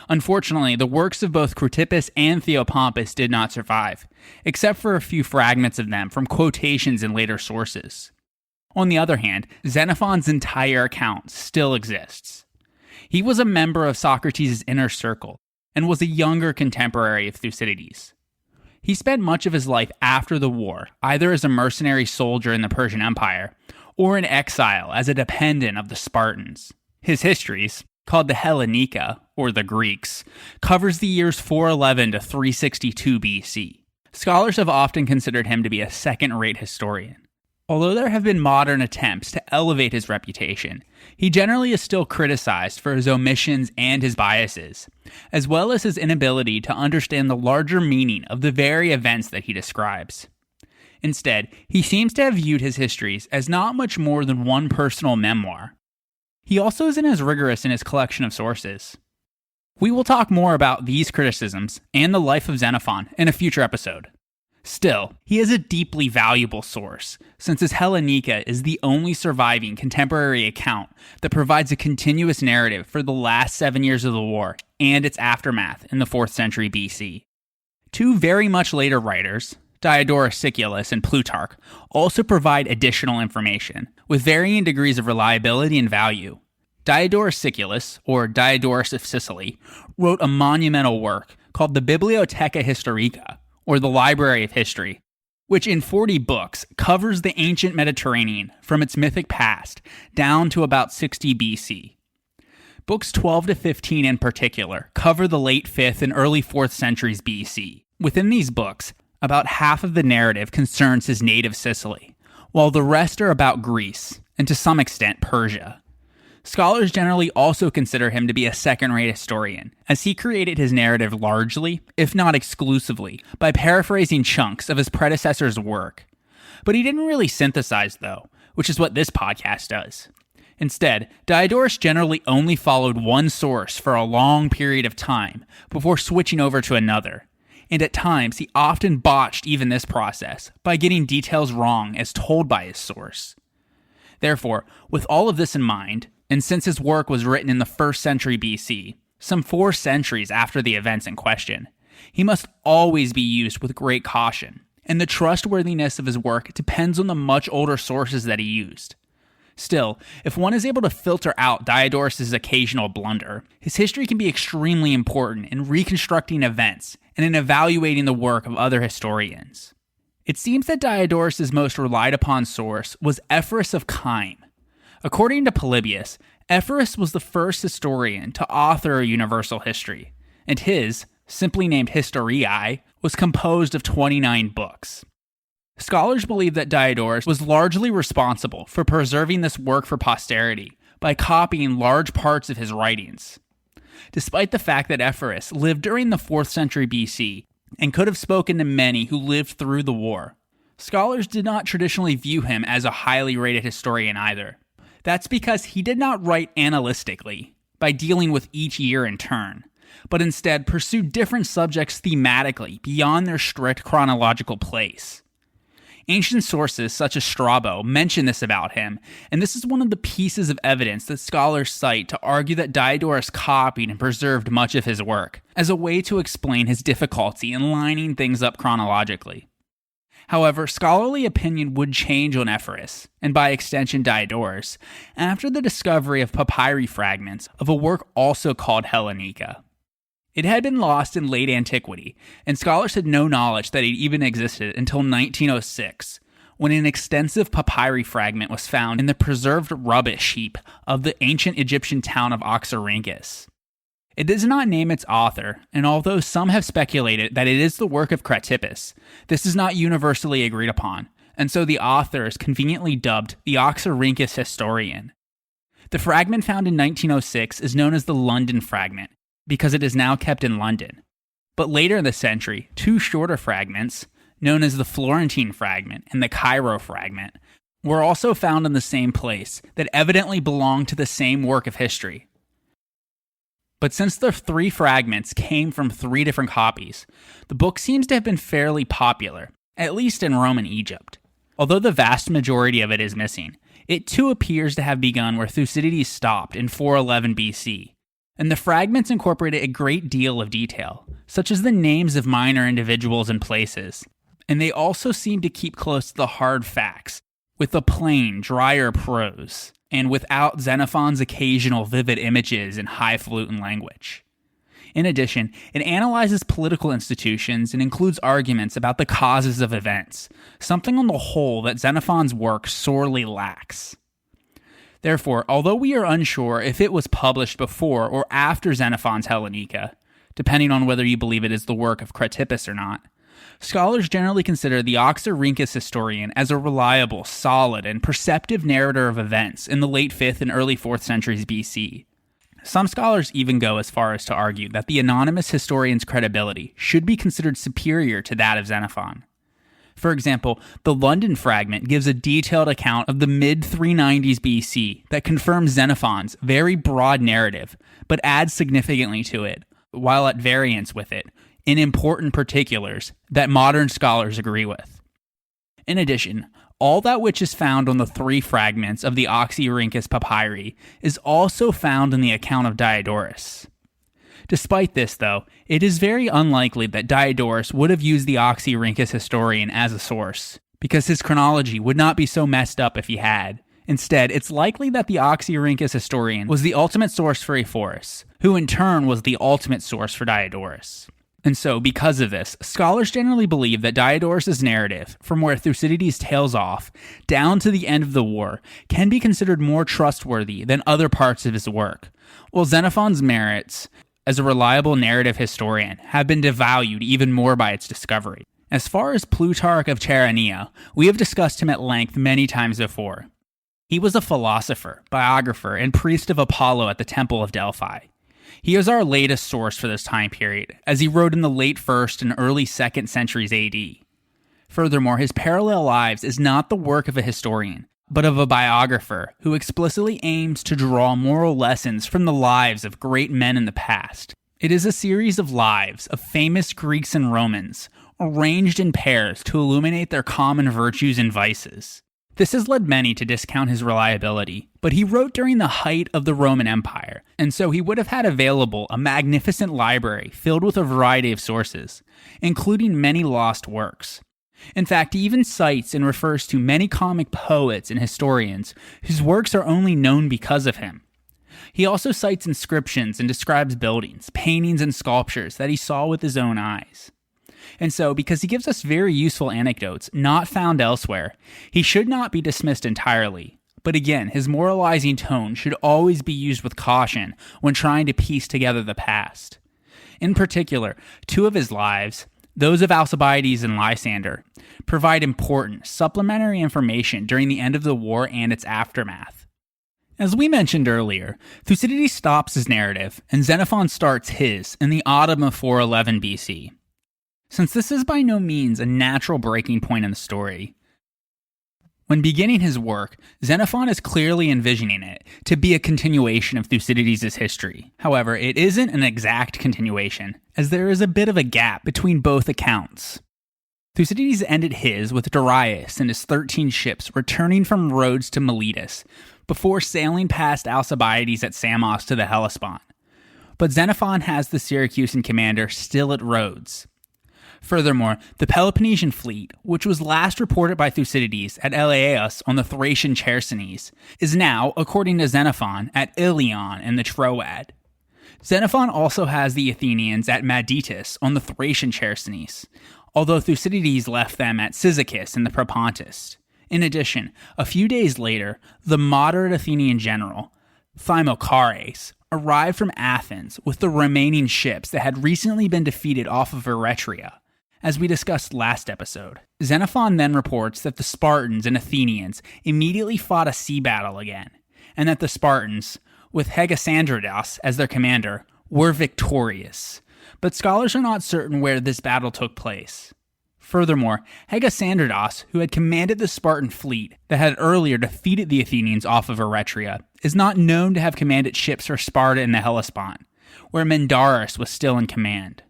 Unfortunately, the works of both Critippus and Theopompus did not survive, except for a few fragments of them from quotations in later sources. On the other hand, Xenophon's entire account still exists. He was a member of Socrates' inner circle and was a younger contemporary of Thucydides. He spent much of his life after the war, either as a mercenary soldier in the Persian Empire or in exile as a dependent of the Spartans. His histories, called the Hellenica, or the Greeks, covers the years 411 to 362 BC. Scholars have often considered him to be a second-rate historian. Although there have been modern attempts to elevate his reputation, he generally is still criticized for his omissions and his biases, as well as his inability to understand the larger meaning of the very events that he describes. Instead, he seems to have viewed his histories as not much more than one personal memoir. He also isn't as rigorous in his collection of sources. We will talk more about these criticisms and the life of Xenophon in a future episode. Still, he is a deeply valuable source, since his Hellenica is the only surviving contemporary account that provides a continuous narrative for the last 7 years of the war and its aftermath in the 4th century BC. Two very much later writers, Diodorus Siculus and Plutarch, also provide additional information, with varying degrees of reliability and value. Diodorus Siculus, or Diodorus of Sicily, wrote a monumental work called the Bibliotheca Historica, or the Library of History, which in 40 books covers the ancient Mediterranean from its mythic past down to about 60 BC. Books 12 to 15 in particular cover the late 5th and early 4th centuries BC. Within these books, about half of the narrative concerns his native Sicily, while the rest are about Greece, and to some extent Persia. Scholars generally also consider him to be a second-rate historian, as he created his narrative largely, if not exclusively, by paraphrasing chunks of his predecessor's work. But he didn't really synthesize, though, which is what this podcast does. Instead, Diodorus generally only followed one source for a long period of time before switching over to another, and at times he often botched even this process by getting details wrong as told by his source. Therefore, with all of this in mind, and since his work was written in the 1st century BC, some 4 centuries after the events in question, he must always be used with great caution, and the trustworthiness of his work depends on the much older sources that he used. Still, if one is able to filter out Diodorus' occasional blunder, his history can be extremely important in reconstructing events and in evaluating the work of other historians. It seems that Diodorus' most relied upon source was Ephorus of Kyme, According to Polybius, Ephorus was the first historian to author a universal history, and his, simply named Historiae, was composed of 29 books. Scholars believe that Diodorus was largely responsible for preserving this work for posterity by copying large parts of his writings. Despite the fact that Ephorus lived during the 4th century BC and could have spoken to many who lived through the war, scholars did not traditionally view him as a highly rated historian either. That's because he did not write analytically, by dealing with each year in turn, but instead pursued different subjects thematically beyond their strict chronological place. Ancient sources such as Strabo mention this about him, and this is one of the pieces of evidence that scholars cite to argue that Diodorus copied and preserved much of his work, as a way to explain his difficulty in lining things up chronologically. However, scholarly opinion would change on Ephorus, and by extension Diodorus, after the discovery of papyri fragments of a work also called Hellenica. It had been lost in late antiquity, and scholars had no knowledge that it even existed until 1906, when an extensive papyri fragment was found in the preserved rubbish heap of the ancient Egyptian town of Oxyrhynchus. It does not name its author, and although some have speculated that it is the work of Cratippus, this is not universally agreed upon, and so the author is conveniently dubbed the Oxyrhynchus historian. The fragment found in 1906 is known as the London Fragment, because it is now kept in London. But later in the century, 2 shorter fragments, known as the Florentine Fragment and the Cairo Fragment, were also found in the same place that evidently belonged to the same work of history. But since the 3 fragments came from 3 different copies, the book seems to have been fairly popular, at least in Roman Egypt. Although the vast majority of it is missing, it too appears to have begun where Thucydides stopped in 411 BC, and the fragments incorporated a great deal of detail, such as the names of minor individuals and places, and they also seem to keep close to the hard facts, with a plain, drier prose, and without Xenophon's occasional vivid images and highfalutin language. In addition, it analyzes political institutions and includes arguments about the causes of events, something on the whole that Xenophon's work sorely lacks. Therefore, although we are unsure if it was published before or after Xenophon's Hellenica, depending on whether you believe it is the work of Cratippus or not, scholars generally consider the Oxyrhynchus historian as a reliable, solid, and perceptive narrator of events in the late 5th and early 4th centuries BC. Some scholars even go as far as to argue that the anonymous historian's credibility should be considered superior to that of Xenophon. For example, the London Fragment gives a detailed account of the mid-390s BC that confirms Xenophon's very broad narrative, but adds significantly to it, while at variance with it, in important particulars that modern scholars agree with. In addition, all that which is found on the 3 fragments of the Oxyrhynchus papyri is also found in the account of Diodorus. Despite this, though, it is very unlikely that Diodorus would have used the Oxyrhynchus historian as a source, because his chronology would not be so messed up if he had. Instead, it's likely that the Oxyrhynchus historian was the ultimate source for Ephorus, who in turn was the ultimate source for Diodorus. And so, because of this, scholars generally believe that Diodorus' narrative, from where Thucydides tails off, down to the end of the war, can be considered more trustworthy than other parts of his work, while Xenophon's merits as a reliable narrative historian have been devalued even more by its discovery. As far as Plutarch of Chaeronea, we have discussed him at length many times before. He was a philosopher, biographer, and priest of Apollo at the Temple of Delphi. He is our latest source for this time period, as he wrote in the late 1st and early 2nd centuries AD. Furthermore, his parallel lives is not the work of a historian, but of a biographer who explicitly aims to draw moral lessons from the lives of great men in the past. It is a series of lives of famous Greeks and Romans, arranged in pairs to illuminate their common virtues and vices. This has led many to discount his reliability, but he wrote during the height of the Roman Empire, and so he would have had available a magnificent library filled with a variety of sources, including many lost works. In fact, he even cites and refers to many comic poets and historians whose works are only known because of him. He also cites inscriptions and describes buildings, paintings, and sculptures that he saw with his own eyes. And so, because he gives us very useful anecdotes not found elsewhere, he should not be dismissed entirely, but again, his moralizing tone should always be used with caution when trying to piece together the past. In particular, two of his lives, those of Alcibiades and Lysander, provide important supplementary information during the end of the war and its aftermath. As we mentioned earlier, Thucydides stops his narrative, and Xenophon starts his in the autumn of 411 BC. Since this is by no means a natural breaking point in the story, when beginning his work, Xenophon is clearly envisioning it to be a continuation of Thucydides' history. However, it isn't an exact continuation, as there is a bit of a gap between both accounts. Thucydides ended his with Darius and his 13 ships returning from Rhodes to Miletus, before sailing past Alcibiades at Samos to the Hellespont. But Xenophon has the Syracusan commander still at Rhodes. Furthermore, the Peloponnesian fleet, which was last reported by Thucydides at Elaeus on the Thracian Chersonese, is now, according to Xenophon, at Ilion in the Troad. Xenophon also has the Athenians at Maditus on the Thracian Chersonese, although Thucydides left them at Cyzicus in the Propontis. In addition, a few days later, the moderate Athenian general, Thymochares, arrived from Athens with the remaining ships that had recently been defeated off of Eretria, as we discussed last episode. Xenophon then reports that the Spartans and Athenians immediately fought a sea battle again, and that the Spartans, with Hegesandridas as their commander, were victorious. But scholars are not certain where this battle took place. Furthermore, Hegesandridas, who had commanded the Spartan fleet that had earlier defeated the Athenians off of Eretria, is not known to have commanded ships for Sparta in the Hellespont, where Mindarus was still in command.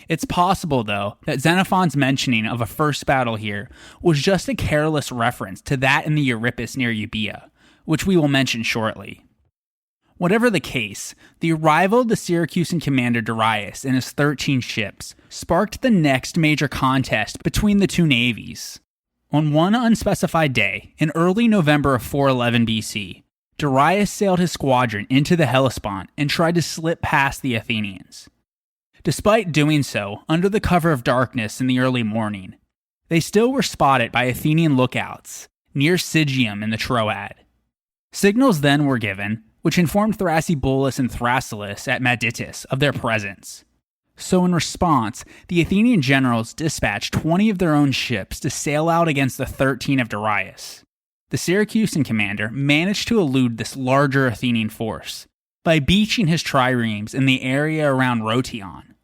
It's possible, though, that Xenophon's mentioning of a first battle here was just a careless reference to that in the Euripus near Euboea, which we will mention shortly. Whatever the case, the arrival of the Syracusan commander Darius and his 13 ships sparked the next major contest between the two navies. On one unspecified day, in early November of 411 BC, Darius sailed his squadron into the Hellespont and tried to slip past the Athenians. Despite doing so under the cover of darkness in the early morning, they still were spotted by Athenian lookouts near Sigium in the Troad. Signals then were given, which informed Thrasybulus and Thrasyllus at Maditus of their presence. So in response, the Athenian generals dispatched 20 of their own ships to sail out against the 13 of Darius. The Syracusan commander managed to elude this larger Athenian force by beaching his triremes in the area around Rotion,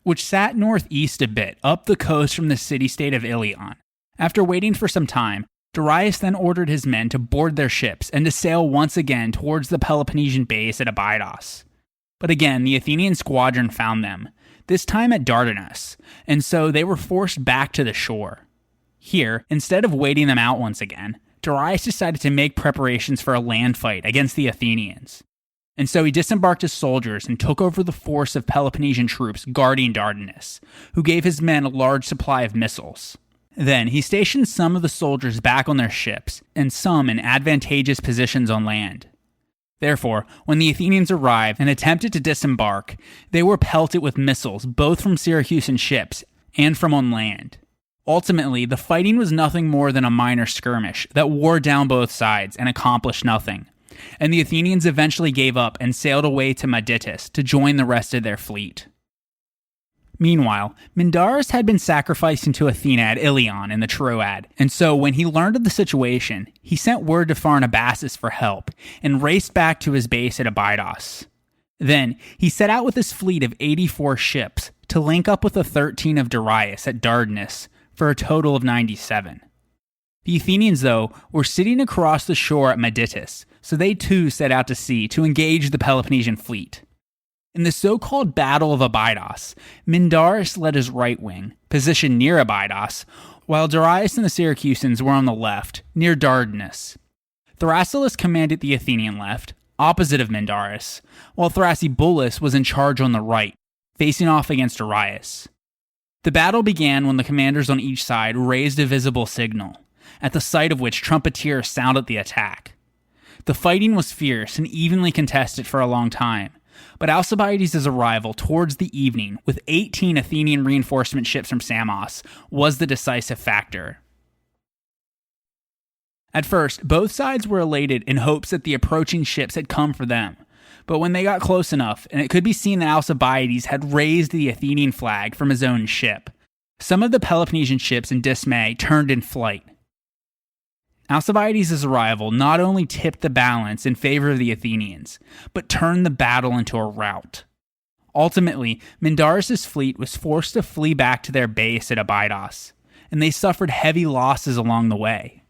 which sat northeast a bit up the coast from the city-state of Ilion. After waiting for some time, Darius then ordered his men to board their ships and to sail once again towards the Peloponnesian base at Abydos. But again, the Athenian squadron found them, this time at Dardanus, and so they were forced back to the shore. Here, instead of waiting them out once again, Darius decided to make preparations for a land fight against the Athenians. And so he disembarked his soldiers and took over the force of Peloponnesian troops guarding Dardanus, who gave his men a large supply of missiles. Then he stationed some of the soldiers back on their ships, and some in advantageous positions on land. Therefore, when the Athenians arrived and attempted to disembark, they were pelted with missiles both from Syracusan ships and from on land. Ultimately, the fighting was nothing more than a minor skirmish that wore down both sides and accomplished nothing, and the Athenians eventually gave up and sailed away to Maditus to join the rest of their fleet. Meanwhile, Mindarus had been sacrificing to Athena at Ilion in the Troad, and so when he learned of the situation, he sent word to Pharnabazos for help and raced back to his base at Abydos. Then, he set out with his fleet of 84 ships to link up with the 13 of Darius at Dardanus for a total of 97. The Athenians, though, were sitting across the shore at Maditus, so they too set out to sea to engage the Peloponnesian fleet. In the so-called Battle of Abydos, Mindarus led his right wing, positioned near Abydos, while Darius and the Syracusans were on the left, near Dardanus. Thrasyllus commanded the Athenian left, opposite of Mindarus, while Thrasybulus was in charge on the right, facing off against Darius. The battle began when the commanders on each side raised a visible signal, at the sight of which trumpeters sounded the attack. The fighting was fierce and evenly contested for a long time, but Alcibiades' arrival towards the evening with 18 Athenian reinforcement ships from Samos was the decisive factor. At first, both sides were elated in hopes that the approaching ships had come for them. But when they got close enough, and it could be seen that Alcibiades had raised the Athenian flag from his own ship, some of the Peloponnesian ships in dismay turned in flight. Alcibiades' arrival not only tipped the balance in favor of the Athenians, but turned the battle into a rout. Ultimately, Mindarus' fleet was forced to flee back to their base at Abydos, and they suffered heavy losses along the way.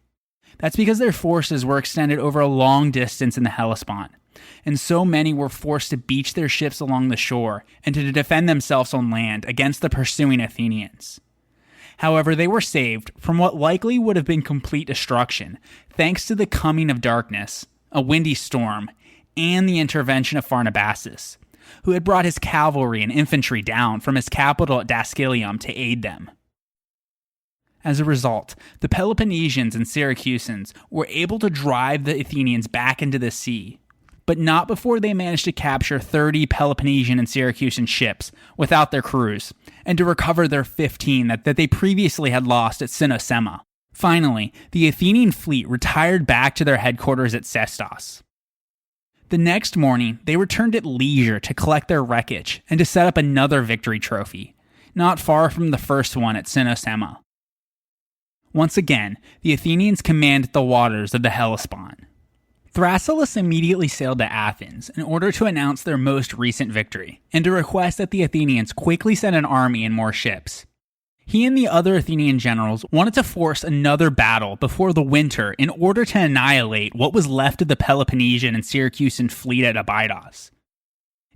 That's because their forces were extended over a long distance in the Hellespont, and so many were forced to beach their ships along the shore and to defend themselves on land against the pursuing Athenians. However, they were saved from what likely would have been complete destruction thanks to the coming of darkness, a windy storm, and the intervention of Pharnabazos, who had brought his cavalry and infantry down from his capital at Daskylium to aid them. As a result, the Peloponnesians and Syracusans were able to drive the Athenians back into the sea, but not before they managed to capture 30 Peloponnesian and Syracusan ships without their crews, and to recover their 15 that they previously had lost at Cynossema. Finally, the Athenian fleet retired back to their headquarters at Sestos. The next morning, they returned at leisure to collect their wreckage and to set up another victory trophy, not far from the first one at Cynossema. Once again, the Athenians commanded the waters of the Hellespont. Thrasyllus immediately sailed to Athens in order to announce their most recent victory, and to request that the Athenians quickly send an army and more ships. He and the other Athenian generals wanted to force another battle before the winter in order to annihilate what was left of the Peloponnesian and Syracusan fleet at Abydos.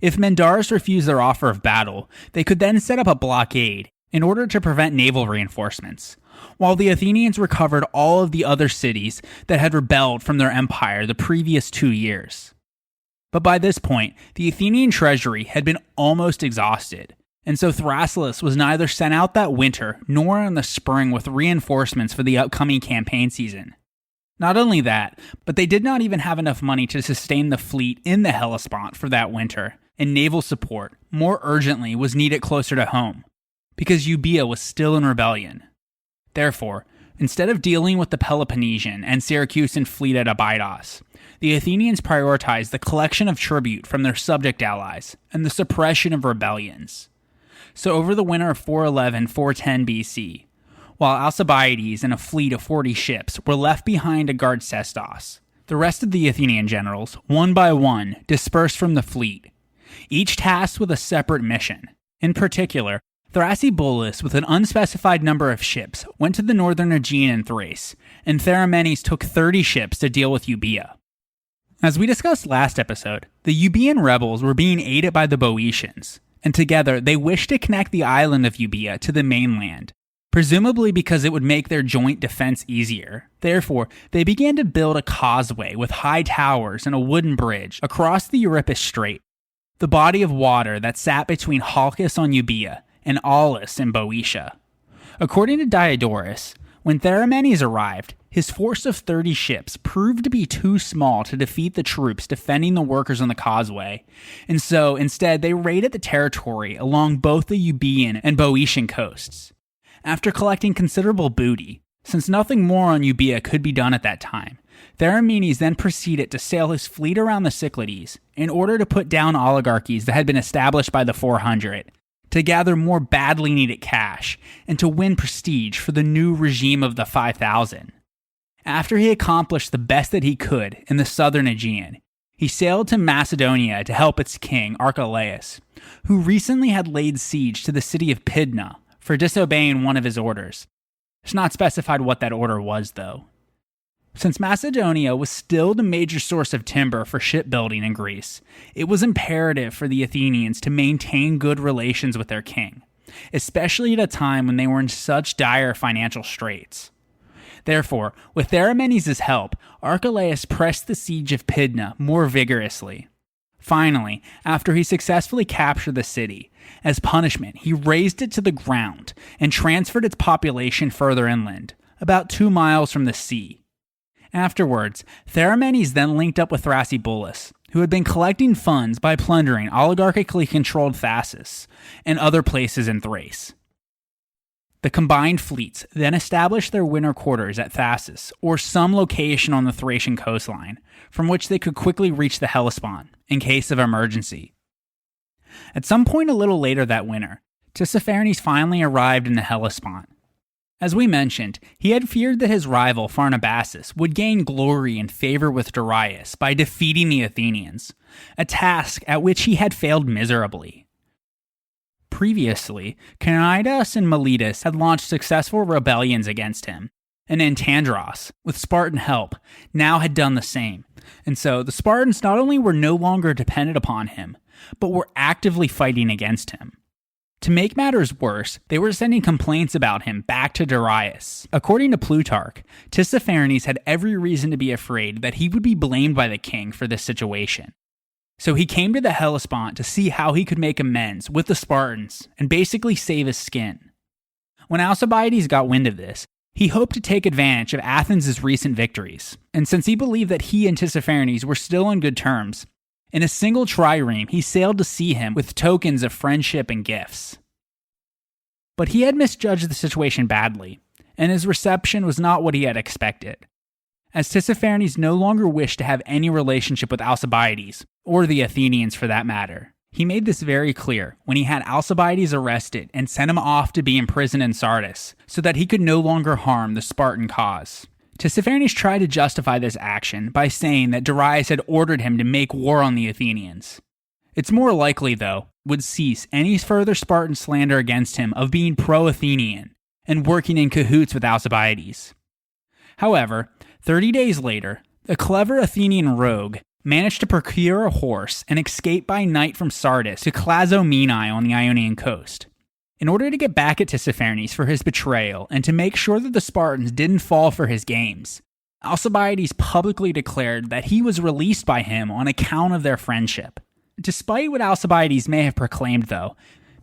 If Mindarus refused their offer of battle, they could then set up a blockade in order to prevent naval reinforcements, while the Athenians recovered all of the other cities that had rebelled from their empire the previous 2 years. But by this point, the Athenian treasury had been almost exhausted, and so Thrasyllus was neither sent out that winter nor in the spring with reinforcements for the upcoming campaign season. Not only that, but they did not even have enough money to sustain the fleet in the Hellespont for that winter, and naval support, more urgently, was needed closer to home, because Euboea was still in rebellion. Therefore, instead of dealing with the Peloponnesian and Syracusan fleet at Abydos, the Athenians prioritized the collection of tribute from their subject allies and the suppression of rebellions. So over the winter of 411-410 BC, while Alcibiades and a fleet of 40 ships were left behind to guard Sestos, the rest of the Athenian generals, one by one, dispersed from the fleet, each tasked with a separate mission. In particular, Thrasybulus, with an unspecified number of ships, went to the northern Aegean and Thrace, and Theramenes took 30 ships to deal with Euboea. As we discussed last episode, the Euboean rebels were being aided by the Boeotians, and together they wished to connect the island of Euboea to the mainland, presumably because it would make their joint defense easier. Therefore, they began to build a causeway with high towers and a wooden bridge across the Euripus Strait, the body of water that sat between Halkis on Euboea and Aulis in Boeotia. According to Diodorus, when Theramenes arrived, his force of 30 ships proved to be too small to defeat the troops defending the workers on the causeway, and so instead they raided the territory along both the Euboean and Boeotian coasts. After collecting considerable booty, since nothing more on Euboea could be done at that time, Theramenes then proceeded to sail his fleet around the Cyclades in order to put down oligarchies that had been established by the 400, to gather more badly needed cash, and to win prestige for the new regime of the 5000. After he accomplished the best that he could in the southern Aegean, he sailed to Macedonia to help its king, Archelaus, who recently had laid siege to the city of Pydna for disobeying one of his orders. It's not specified what that order was, though. Since Macedonia was still the major source of timber for shipbuilding in Greece, it was imperative for the Athenians to maintain good relations with their king, especially at a time when they were in such dire financial straits. Therefore, with Theramenes' help, Archelaus pressed the siege of Pydna more vigorously. Finally, after he successfully captured the city, as punishment, he razed it to the ground and transferred its population further inland, about 2 miles from the sea. Afterwards, Theramenes then linked up with Thrasybulus, who had been collecting funds by plundering oligarchically controlled Thasus and other places in Thrace. The combined fleets then established their winter quarters at Thasos, or some location on the Thracian coastline, from which they could quickly reach the Hellespont in case of emergency. At some point a little later that winter, Tissaphernes finally arrived in the Hellespont. As we mentioned, he had feared that his rival Pharnabazos would gain glory and favor with Darius by defeating the Athenians, a task at which he had failed miserably. Previously, Cnidus and Miletus had launched successful rebellions against him, and Antandros, with Spartan help, now had done the same, and so the Spartans not only were no longer dependent upon him, but were actively fighting against him. To make matters worse, they were sending complaints about him back to Darius. According to Plutarch, Tissaphernes had every reason to be afraid that he would be blamed by the king for this situation. So he came to the Hellespont to see how he could make amends with the Spartans and basically save his skin. When Alcibiades got wind of this, he hoped to take advantage of Athens' recent victories, and since he believed that he and Tissaphernes were still on good terms, in a single trireme he sailed to see him with tokens of friendship and gifts. But he had misjudged the situation badly, and his reception was not what he had expected, as Tissaphernes no longer wished to have any relationship with Alcibiades, or the Athenians for that matter. He made this very clear when he had Alcibiades arrested and sent him off to be imprisoned in Sardis, so that he could no longer harm the Spartan cause. Tissaphernes tried to justify this action by saying that Darius had ordered him to make war on the Athenians. It's more likely, though, would cease any further Spartan slander against him of being pro-Athenian and working in cahoots with Alcibiades. However, 30 days later, a clever Athenian rogue managed to procure a horse and escape by night from Sardis to Clazomenae on the Ionian coast. In order to get back at Tissaphernes for his betrayal and to make sure that the Spartans didn't fall for his games, Alcibiades publicly declared that he was released by him on account of their friendship. Despite what Alcibiades may have proclaimed, though,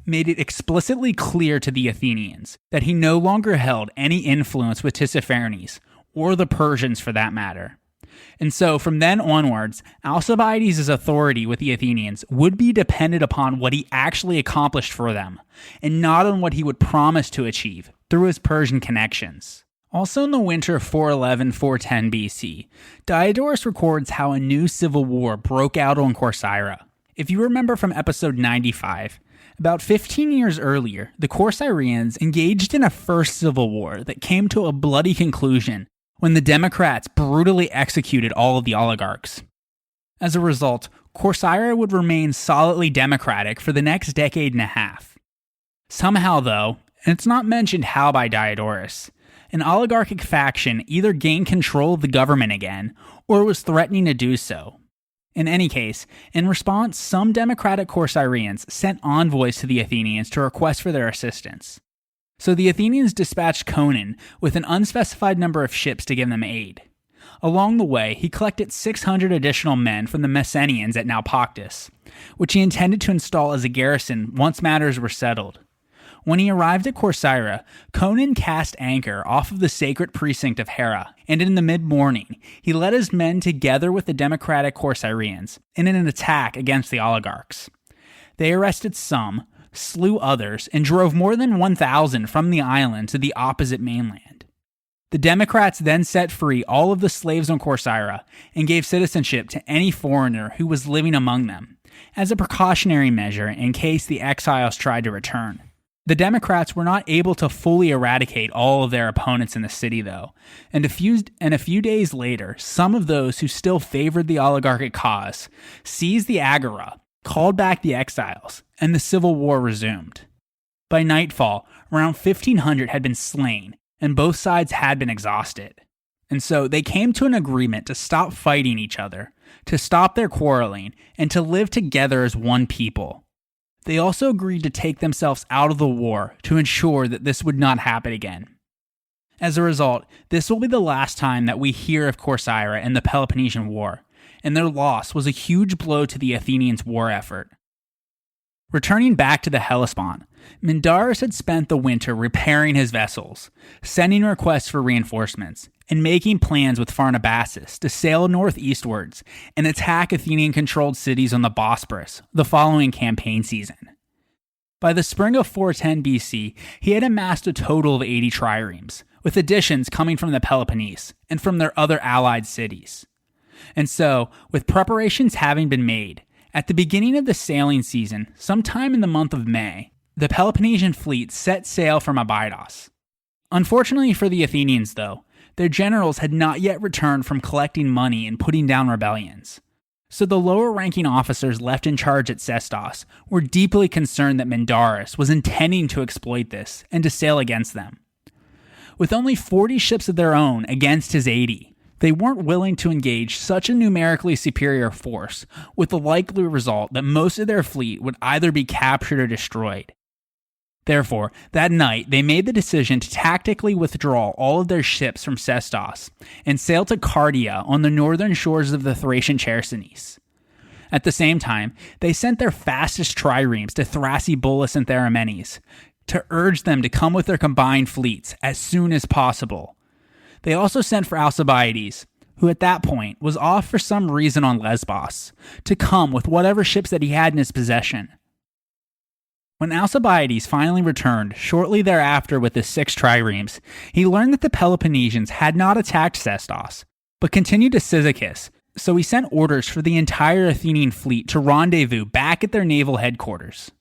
made it explicitly clear to the Athenians that he no longer held any influence with Tissaphernes, or the Persians for that matter. And so, from then onwards, Alcibiades' authority with the Athenians would be dependent upon what he actually accomplished for them, and not on what he would promise to achieve through his Persian connections. Also in the winter of 411-410 BC, Diodorus records how a new civil war broke out on Corcyra. If you remember from episode 95, about 15 years earlier, the Corcyraeans engaged in a first civil war that came to a bloody conclusion when the Democrats brutally executed all of the oligarchs. As a result, Corcyra would remain solidly democratic for the next decade and a half. Somehow, though, and it's not mentioned how by Diodorus, an oligarchic faction either gained control of the government again, or was threatening to do so. In any case, in response, some democratic Corcyraeans sent envoys to the Athenians to request for their assistance. So the Athenians dispatched Conon with an unspecified number of ships to give them aid. Along the way, he collected 600 additional men from the Messenians at Naupactus, which he intended to install as a garrison once matters were settled. When he arrived at Corcyra, Conon cast anchor off of the sacred precinct of Hera, and in the mid-morning, he led his men together with the democratic Corcyraeans in an attack against the oligarchs. They arrested some, slew others, and drove more than 1,000 from the island to the opposite mainland. The Democrats then set free all of the slaves on Corcyra and gave citizenship to any foreigner who was living among them, as a precautionary measure in case the exiles tried to return. The Democrats were not able to fully eradicate all of their opponents in the city, though, and a few days later, some of those who still favored the oligarchic cause seized the agora, called back the exiles, and the civil war resumed. By nightfall, around 1,500 had been slain, and both sides had been exhausted. And so they came to an agreement to stop fighting each other, to stop their quarreling, and to live together as one people. They also agreed to take themselves out of the war to ensure that this would not happen again. As a result, this will be the last time that we hear of Corcyra and the Peloponnesian War, and their loss was a huge blow to the Athenians' war effort. Returning back to the Hellespont, Mindarus had spent the winter repairing his vessels, sending requests for reinforcements, and making plans with Pharnabazos to sail northeastwards and attack Athenian-controlled cities on the Bosporus the following campaign season. By the spring of 410 BC, he had amassed a total of 80 triremes, with additions coming from the Peloponnese and from their other allied cities. And so, with preparations having been made, at the beginning of the sailing season, sometime in the month of May, the Peloponnesian fleet set sail from Abydos. Unfortunately for the Athenians, though, their generals had not yet returned from collecting money and putting down rebellions. So the lower-ranking officers left in charge at Sestos were deeply concerned that Mindarus was intending to exploit this and to sail against them. With only 40 ships of their own against his 80, they weren't willing to engage such a numerically superior force, with the likely result that most of their fleet would either be captured or destroyed. Therefore, that night, they made the decision to tactically withdraw all of their ships from Sestos and sail to Cardia on the northern shores of the Thracian Chersonese. At the same time, they sent their fastest triremes to Thrasybulus and Theramenes to urge them to come with their combined fleets as soon as possible. They also sent for Alcibiades, who at that point was off for some reason on Lesbos, to come with whatever ships that he had in his possession. When Alcibiades finally returned shortly thereafter with his 6 triremes, he learned that the Peloponnesians had not attacked Sestos, but continued to Cyzicus, so he sent orders for the entire Athenian fleet to rendezvous back at their naval headquarters.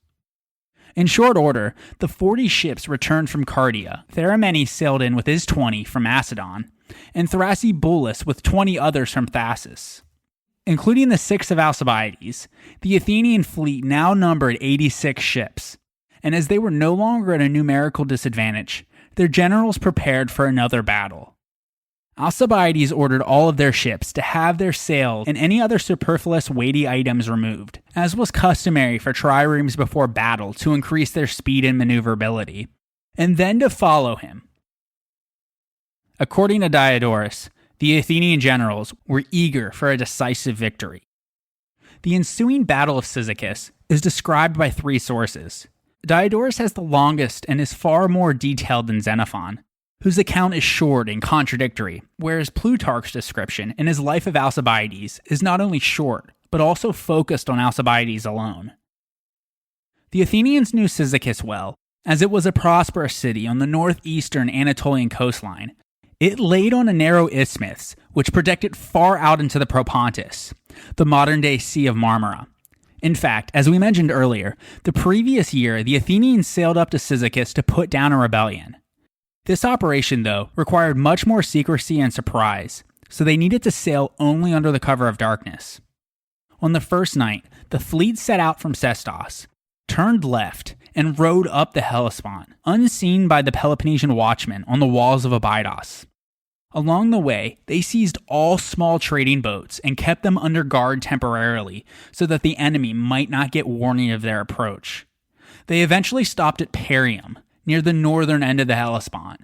In short order, the 40 ships returned from Cardia. Theramenes sailed in with his 20 from Macedon, and Thrasybulus with 20 others from Thasus. Including the 6 of Alcibiades, the Athenian fleet now numbered 86 ships, and as they were no longer at a numerical disadvantage, their generals prepared for another battle. Alcibiades ordered all of their ships to have their sails and any other superfluous weighty items removed, as was customary for triremes before battle to increase their speed and maneuverability, and then to follow him. According to Diodorus, the Athenian generals were eager for a decisive victory. The ensuing Battle of Cyzicus is described by 3 sources. Diodorus has the longest and is far more detailed than Xenophon, whose account is short and contradictory, whereas Plutarch's description in his Life of Alcibiades is not only short, but also focused on Alcibiades alone. The Athenians knew Cyzicus well, as it was a prosperous city on the northeastern Anatolian coastline. It laid on a narrow isthmus, which projected far out into the Propontis, the modern-day Sea of Marmara. In fact, as we mentioned earlier, the previous year the Athenians sailed up to Cyzicus to put down a rebellion. This operation, though, required much more secrecy and surprise, so they needed to sail only under the cover of darkness. On the first night, the fleet set out from Sestos, turned left, and rowed up the Hellespont, unseen by the Peloponnesian watchmen on the walls of Abydos. Along the way, they seized all small trading boats and kept them under guard temporarily so that the enemy might not get warning of their approach. They eventually stopped at Parium, near the northern end of the Hellespont.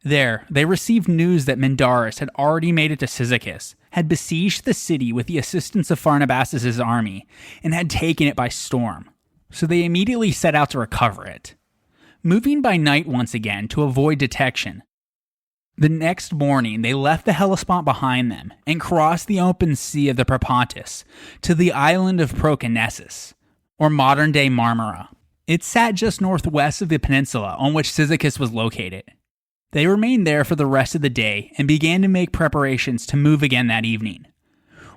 There, they received news that Mindarus had already made it to Cyzicus, had besieged the city with the assistance of Pharnabazos' army, and had taken it by storm. So they immediately set out to recover it. Moving by night once again to avoid detection, the next morning they left the Hellespont behind them and crossed the open sea of the Propontis to the island of Proconnesus, or modern-day Marmara. It sat just northwest of the peninsula on which Cyzicus was located. They remained there for the rest of the day and began to make preparations to move again that evening.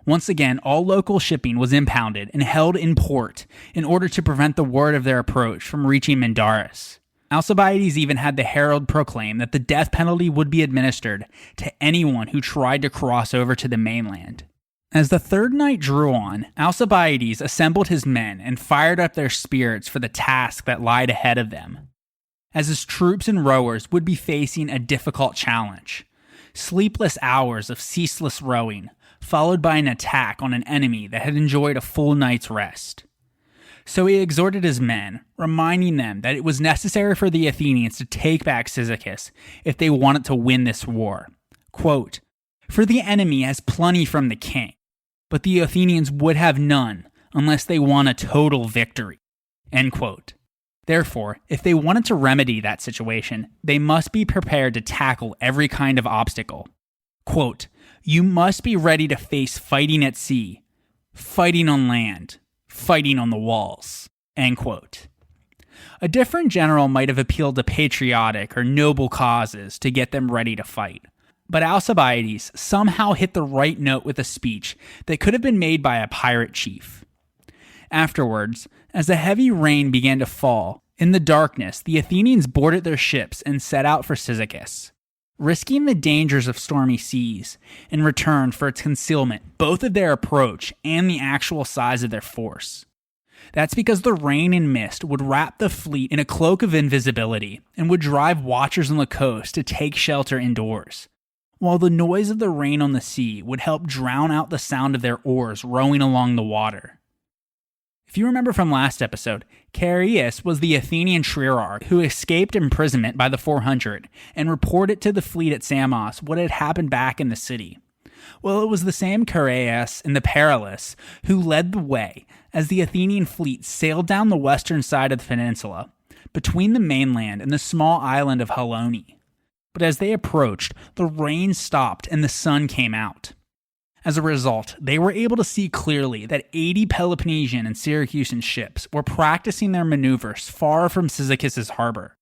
Once again, all local shipping was impounded and held in port in order to prevent the word of their approach from reaching Mindarus. Alcibiades even had the herald proclaim that the death penalty would be administered to anyone who tried to cross over to the mainland. As the third night drew on, Alcibiades assembled his men and fired up their spirits for the task that lied ahead of them, as his troops and rowers would be facing a difficult challenge. Sleepless hours of ceaseless rowing, followed by an attack on an enemy that had enjoyed a full night's rest. So he exhorted his men, reminding them that it was necessary for the Athenians to take back Cyzicus if they wanted to win this war. Quote, "For the enemy has plenty from the king, but the Athenians would have none unless they won a total victory." End quote. Therefore, if they wanted to remedy that situation, they must be prepared to tackle every kind of obstacle. Quote, "You must be ready to face fighting at sea, fighting on land, fighting on the walls." End quote. A different general might have appealed to patriotic or noble causes to get them ready to fight. But Alcibiades somehow hit the right note with a speech that could have been made by a pirate chief. Afterwards, as the heavy rain began to fall, in the darkness, the Athenians boarded their ships and set out for Cyzicus. Risking the dangers of stormy seas in return for its concealment, both of their approach and the actual size of their force. That's because the rain and mist would wrap the fleet in a cloak of invisibility and would drive watchers on the coast to take shelter indoors, while the noise of the rain on the sea would help drown out the sound of their oars rowing along the water. If you remember from last episode, Chaereas was the Athenian trierarch who escaped imprisonment by the 400 and reported to the fleet at Samos what had happened back in the city. Well, it was the same Chaereas in the Perilous who led the way as the Athenian fleet sailed down the western side of the peninsula, between the mainland and the small island of Hellenica. But as they approached, the rain stopped and the sun came out. As a result, they were able to see clearly that 80 Peloponnesian and Syracusan ships were practicing their maneuvers far from Cyzicus' harbor.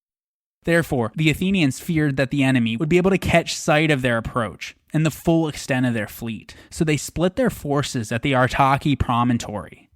Therefore, the Athenians feared that the enemy would be able to catch sight of their approach and the full extent of their fleet, so they split their forces at the Artaki promontory.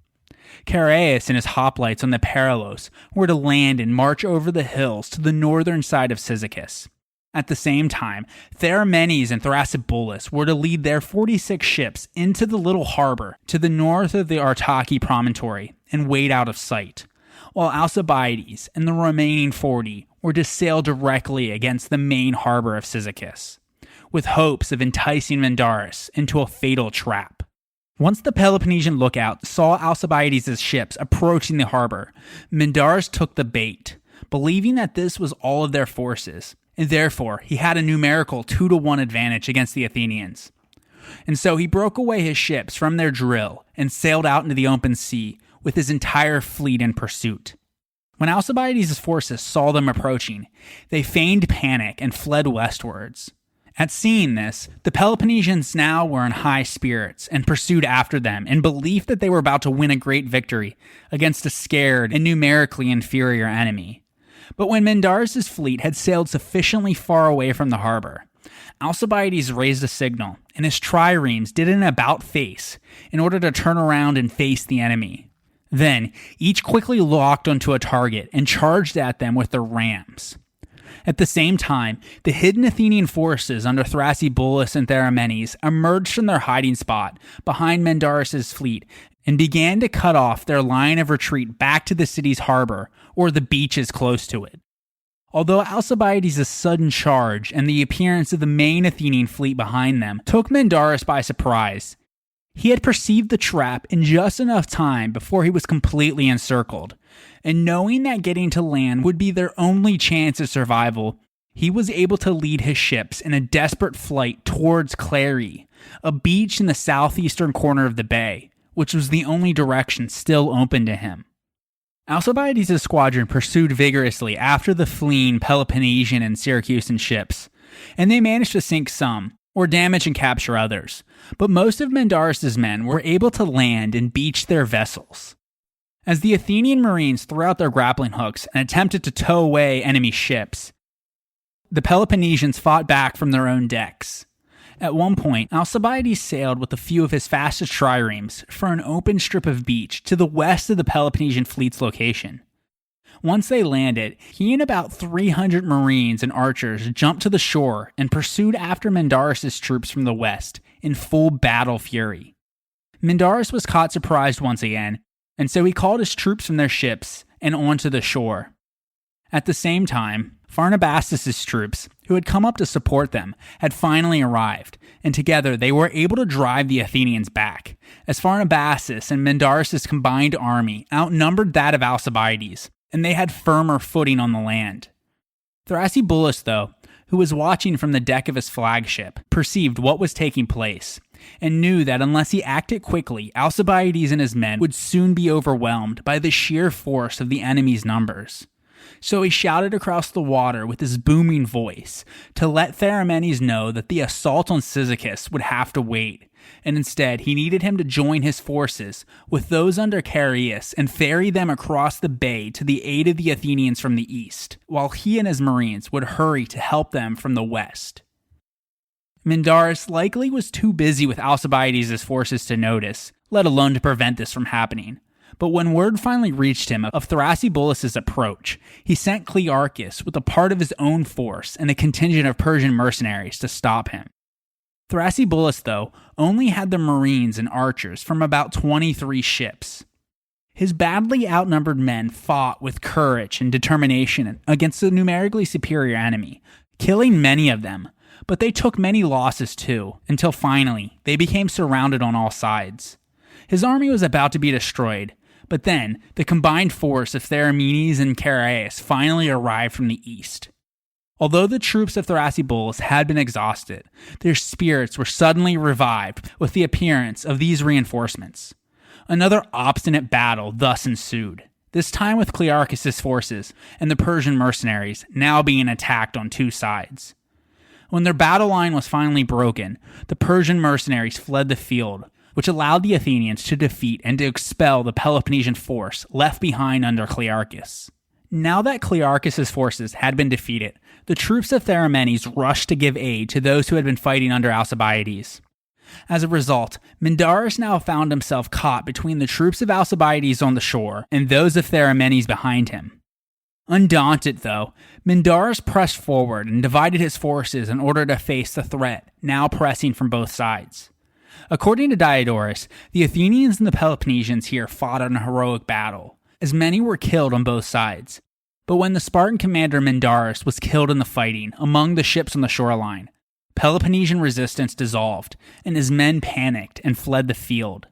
Chaereas and his hoplites on the Perilos were to land and march over the hills to the northern side of Cyzicus. At the same time, Theramenes and Thrasybulus were to lead their 46 ships into the little harbor to the north of the Artaki promontory and wait out of sight, while Alcibiades and the remaining 40 were to sail directly against the main harbor of Cyzicus, with hopes of enticing Mindarus into a fatal trap. Once the Peloponnesian lookout saw Alcibiades' ships approaching the harbor, Mindarus took the bait, believing that this was all of their forces, and therefore he had a numerical 2-to-1 advantage against the Athenians. And so he broke away his ships from their drill and sailed out into the open sea with his entire fleet in pursuit. When Alcibiades' forces saw them approaching, they feigned panic and fled westwards. At seeing this, the Peloponnesians now were in high spirits and pursued after them in belief that they were about to win a great victory against a scared and numerically inferior enemy. But when Mindarus' fleet had sailed sufficiently far away from the harbor, Alcibiades raised a signal, and his triremes did an about-face in order to turn around and face the enemy. Then, each quickly locked onto a target and charged at them with their rams. At the same time, the hidden Athenian forces under Thrasybulus and Theramenes emerged from their hiding spot behind Mindarus' fleet and began to cut off their line of retreat back to the city's harbor or the beaches close to it. Although Alcibiades' sudden charge and the appearance of the main Athenian fleet behind them took Mindarus by surprise, he had perceived the trap in just enough time before he was completely encircled, and knowing that getting to land would be their only chance of survival, he was able to lead his ships in a desperate flight towards Clary, a beach in the southeastern corner of the bay, which was the only direction still open to him. Alcibiades' squadron pursued vigorously after the fleeing Peloponnesian and Syracusan ships, and they managed to sink some, or damage and capture others, but most of Mindarus' men were able to land and beach their vessels. As the Athenian marines threw out their grappling hooks and attempted to tow away enemy ships, the Peloponnesians fought back from their own decks. At one point, Alcibiades sailed with a few of his fastest triremes for an open strip of beach to the west of the Peloponnesian fleet's location. Once they landed, he and about 300 marines and archers jumped to the shore and pursued after Mindarus' troops from the west in full battle fury. Mindarus was caught surprised once again, and so he called his troops from their ships and onto the shore. At the same time, Pharnabazos' troops, who had come up to support them, had finally arrived, and together they were able to drive the Athenians back, as Pharnabazos and Mindarus' combined army outnumbered that of Alcibiades, and they had firmer footing on the land. Thrasybulus, though, who was watching from the deck of his flagship, perceived what was taking place, and knew that unless he acted quickly, Alcibiades and his men would soon be overwhelmed by the sheer force of the enemy's numbers. So he shouted across the water with his booming voice to let Theramenes know that the assault on Cyzicus would have to wait, and instead he needed him to join his forces with those under Chaereas and ferry them across the bay to the aid of the Athenians from the east, while he and his marines would hurry to help them from the west. Mindarus likely was too busy with Alcibiades' forces to notice, let alone to prevent this from happening. But when word finally reached him of Thrasybulus' approach, he sent Clearchus with a part of his own force and a contingent of Persian mercenaries to stop him. Thrasybulus, though, only had the marines and archers from about 23 ships. His badly outnumbered men fought with courage and determination against a numerically superior enemy, killing many of them, but they took many losses too, until finally they became surrounded on all sides. His army was about to be destroyed, but then the combined force of Theramenes and Chaereas finally arrived from the east. Although the troops of Thrasybulus had been exhausted, their spirits were suddenly revived with the appearance of these reinforcements. Another obstinate battle thus ensued, this time with Clearchus' forces and the Persian mercenaries now being attacked on two sides. When their battle line was finally broken, the Persian mercenaries fled the field, which allowed the Athenians to defeat and to expel the Peloponnesian force left behind under Clearchus. Now that Clearchus' forces had been defeated, the troops of Theramenes rushed to give aid to those who had been fighting under Alcibiades. As a result, Mindarus now found himself caught between the troops of Alcibiades on the shore and those of Theramenes behind him. Undaunted, though, Mindarus pressed forward and divided his forces in order to face the threat now pressing from both sides. According to Diodorus, the Athenians and the Peloponnesians here fought in a heroic battle, as many were killed on both sides. But when the Spartan commander Mindarus was killed in the fighting among the ships on the shoreline, Peloponnesian resistance dissolved, and his men panicked and fled the field.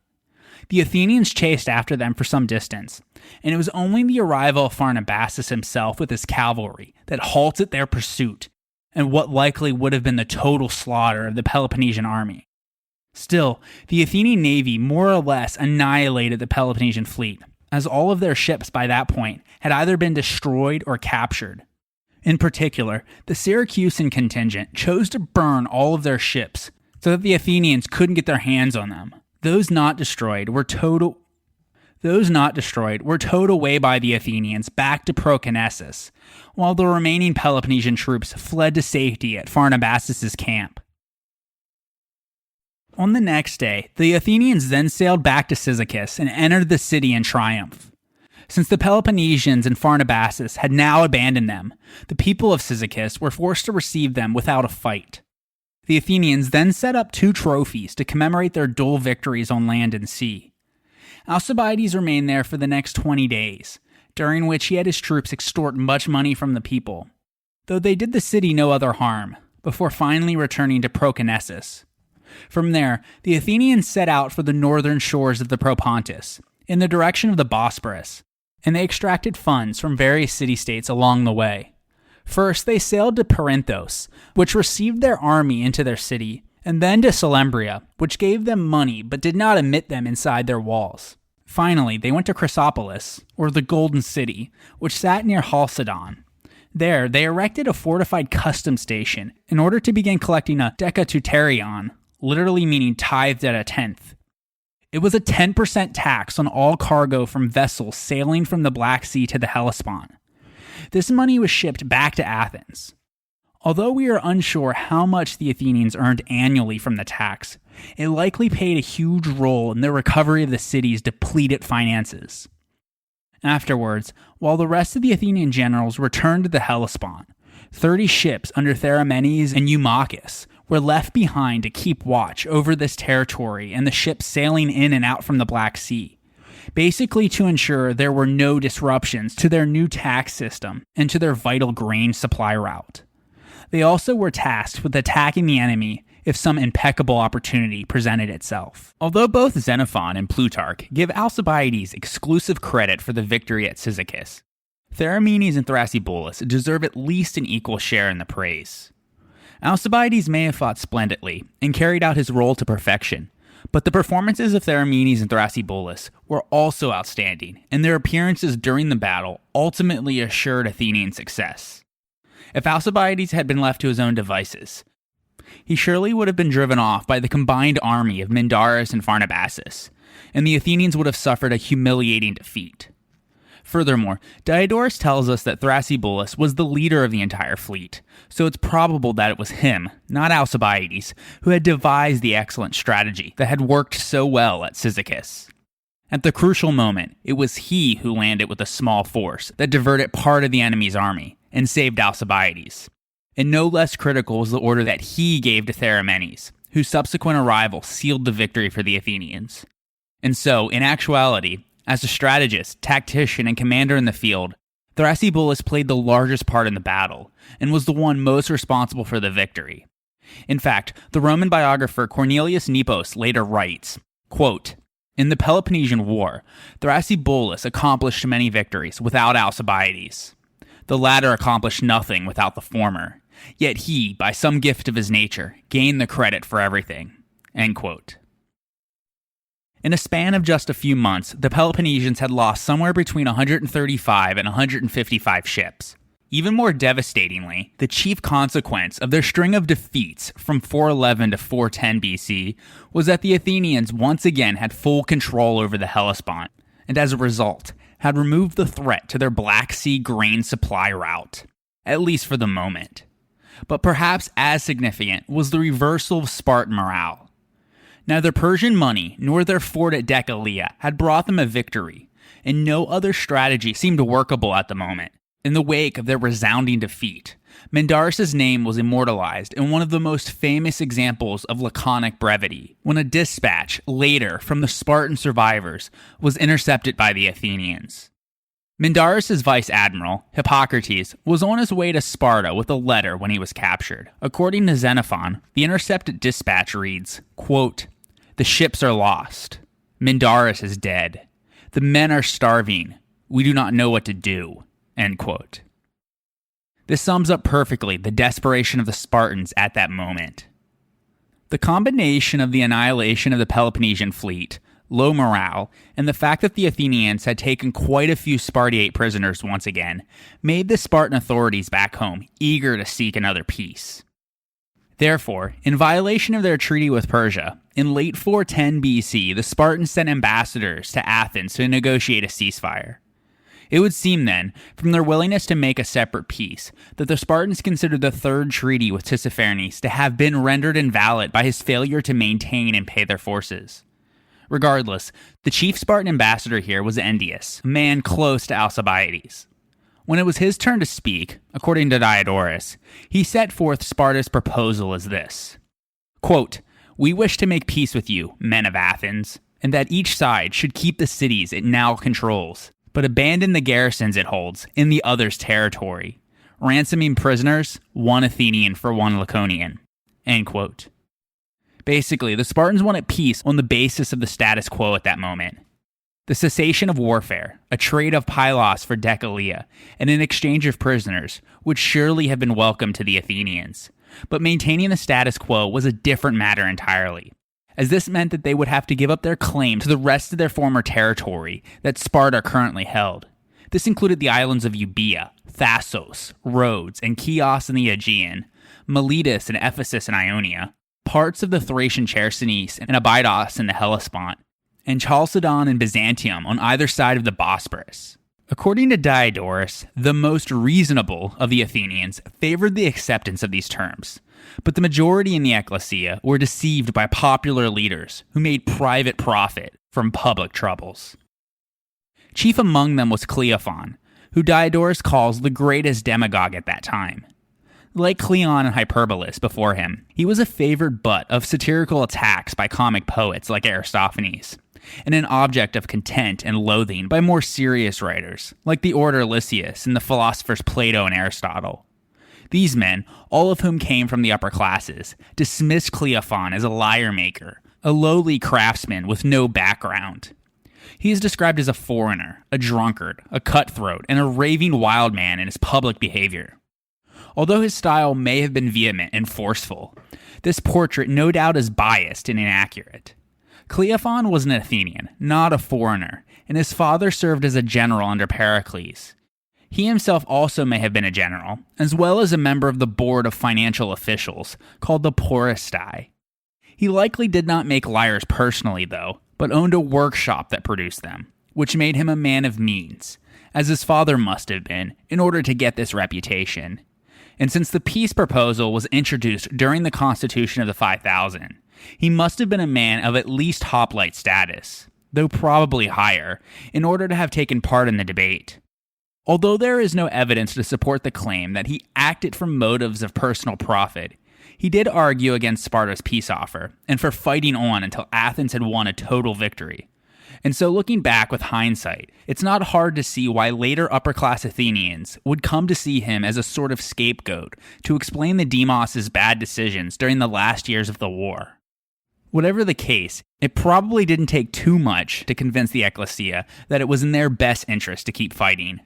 The Athenians chased after them for some distance, and it was only the arrival of Pharnabazos himself with his cavalry that halted their pursuit, and what likely would have been the total slaughter of the Peloponnesian army. Still, the Athenian navy more or less annihilated the Peloponnesian fleet, as all of their ships by that point had either been destroyed or captured. In particular, the Syracusan contingent chose to burn all of their ships so that the Athenians couldn't get their hands on them. Those not destroyed were towed away by the Athenians back to Proconnesus, while the remaining Peloponnesian troops fled to safety at Pharnabazos' camp. On the next day, the Athenians then sailed back to Cyzicus and entered the city in triumph. Since the Peloponnesians and Pharnabazos had now abandoned them, the people of Cyzicus were forced to receive them without a fight. The Athenians then set up 2 trophies to commemorate their dual victories on land and sea. Alcibiades remained there for the next 20 days, during which he had his troops extort much money from the people, though they did the city no other harm, before finally returning to Proconnesus. From there, the Athenians set out for the northern shores of the Propontis, in the direction of the Bosporus, and they extracted funds from various city-states along the way. First, they sailed to Perinthos, which received their army into their city, and then to Selembria, which gave them money but did not admit them inside their walls. Finally, they went to Chrysopolis, or the Golden City, which sat near Chalcedon. There, they erected a fortified customs station in order to begin collecting a decateuterion, literally meaning tithed at a tenth. It was a 10% tax on all cargo from vessels sailing from the Black Sea to the Hellespont. This money was shipped back to Athens. Although we are unsure how much the Athenians earned annually from the tax, it likely played a huge role in the recovery of the city's depleted finances. Afterwards, while the rest of the Athenian generals returned to the Hellespont, 30 ships under Theramenes and Eumachus were left behind to keep watch over this territory and the ships sailing in and out from the Black Sea, basically to ensure there were no disruptions to their new tax system and to their vital grain supply route. They also were tasked with attacking the enemy if some impeccable opportunity presented itself. Although both Xenophon and Plutarch give Alcibiades exclusive credit for the victory at Cyzicus, Theramenes and Thrasybulus deserve at least an equal share in the praise. Alcibiades may have fought splendidly and carried out his role to perfection, but the performances of Theramenes and Thrasybulus were also outstanding, and their appearances during the battle ultimately assured Athenian success. If Alcibiades had been left to his own devices, He surely would have been driven off by the combined army of Mindarus and Pharnabazos, and the Athenians would have suffered a humiliating defeat. Furthermore, Diodorus tells us that Thrasybulus was the leader of the entire fleet, so it's probable that it was him, not Alcibiades, who had devised the excellent strategy that had worked so well at Cyzicus. At the crucial moment, it was he who landed with a small force that diverted part of the enemy's army and saved Alcibiades. And no less critical was the order that he gave to Theramenes, whose subsequent arrival sealed the victory for the Athenians. And so, in actuality, as a strategist, tactician, and commander in the field, Thrasybulus played the largest part in the battle, and was the one most responsible for the victory. In fact, the Roman biographer Cornelius Nepos later writes, quote, "In the Peloponnesian War, Thrasybulus accomplished many victories without Alcibiades. The latter accomplished nothing without the former, yet he, by some gift of his nature, gained the credit for everything." End quote. In a span of just a few months, the Peloponnesians had lost somewhere between 135 and 155 ships. Even more devastatingly, the chief consequence of their string of defeats from 411 to 410 BC was that the Athenians once again had full control over the Hellespont, and as a result, had removed the threat to their Black Sea grain supply route, at least for the moment. But perhaps as significant was the reversal of Spartan morale. Neither Persian money nor their fort at Diobelii had brought them a victory, and no other strategy seemed workable at the moment. In the wake of their resounding defeat, Mindarus' name was immortalized in one of the most famous examples of laconic brevity, when a dispatch later from the Spartan survivors was intercepted by the Athenians. Mindarus' vice-admiral, Hippocrates, was on his way to Sparta with a letter when he was captured. According to Xenophon, the intercepted dispatch reads, quote, "The ships are lost. Mindarus is dead. The men are starving. We do not know what to do." End quote. This sums up perfectly the desperation of the Spartans at that moment. The combination of the annihilation of the Peloponnesian fleet, low morale, and the fact that the Athenians had taken quite a few Spartiate prisoners once again made the Spartan authorities back home eager to seek another peace. Therefore, in violation of their treaty with Persia, in late 410 BC, the Spartans sent ambassadors to Athens to negotiate a ceasefire. It would seem then, from their willingness to make a separate peace, that the Spartans considered the third treaty with Tissaphernes to have been rendered invalid by his failure to maintain and pay their forces. Regardless, the chief Spartan ambassador here was Endius, a man close to Alcibiades. When it was his turn to speak, according to Diodorus, he set forth Sparta's proposal as this. Quote, "We wish to make peace with you, men of Athens, and that each side should keep the cities it now controls, but abandon the garrisons it holds in the other's territory, ransoming prisoners, one Athenian for one Laconian." End quote. Basically, the Spartans wanted peace on the basis of the status quo at that moment. The cessation of warfare, a trade of Pylos for Decalia, and an exchange of prisoners would surely have been welcome to the Athenians, but maintaining the status quo was a different matter entirely, as this meant that they would have to give up their claim to the rest of their former territory that Sparta currently held. This included the islands of Euboea, Thasos, Rhodes, and Chios in the Aegean, Miletus and Ephesus in Ionia, parts of the Thracian Chersonese and Abydos in the Hellespont, and Chalcedon and Byzantium on either side of the Bosporus. According to Diodorus, the most reasonable of the Athenians favored the acceptance of these terms, but the majority in the ecclesia were deceived by popular leaders who made private profit from public troubles. Chief among them was Xenophon, who Diodorus calls the greatest demagogue at that time. Like Cleon and Hyperbolus before him, he was a favored butt of satirical attacks by comic poets like Aristophanes, and an object of contempt and loathing by more serious writers, like the orator Lysias and the philosophers Plato and Aristotle. These men, all of whom came from the upper classes, dismissed Xenophon as a lyre-maker, a lowly craftsman with no background. He is described as a foreigner, a drunkard, a cutthroat, and a raving wild man in his public behavior. Although his style may have been vehement and forceful, this portrait no doubt is biased and inaccurate. Xenophon was an Athenian, not a foreigner, and his father served as a general under Pericles. He himself also may have been a general, as well as a member of the board of financial officials, called the Poristei. He likely did not make lyres personally, though, but owned a workshop that produced them, which made him a man of means, as his father must have been, in order to get this reputation. And since the peace proposal was introduced during the Constitution of the 5000, he must have been a man of at least hoplite status, though probably higher, in order to have taken part in the debate. Although there is no evidence to support the claim that he acted from motives of personal profit, he did argue against Sparta's peace offer, and for fighting on until Athens had won a total victory. And so looking back with hindsight, it's not hard to see why later upper-class Athenians would come to see him as a sort of scapegoat to explain the Demos' bad decisions during the last years of the war. Whatever the case, it probably didn't take too much to convince the ecclesia that it was in their best interest to keep fighting.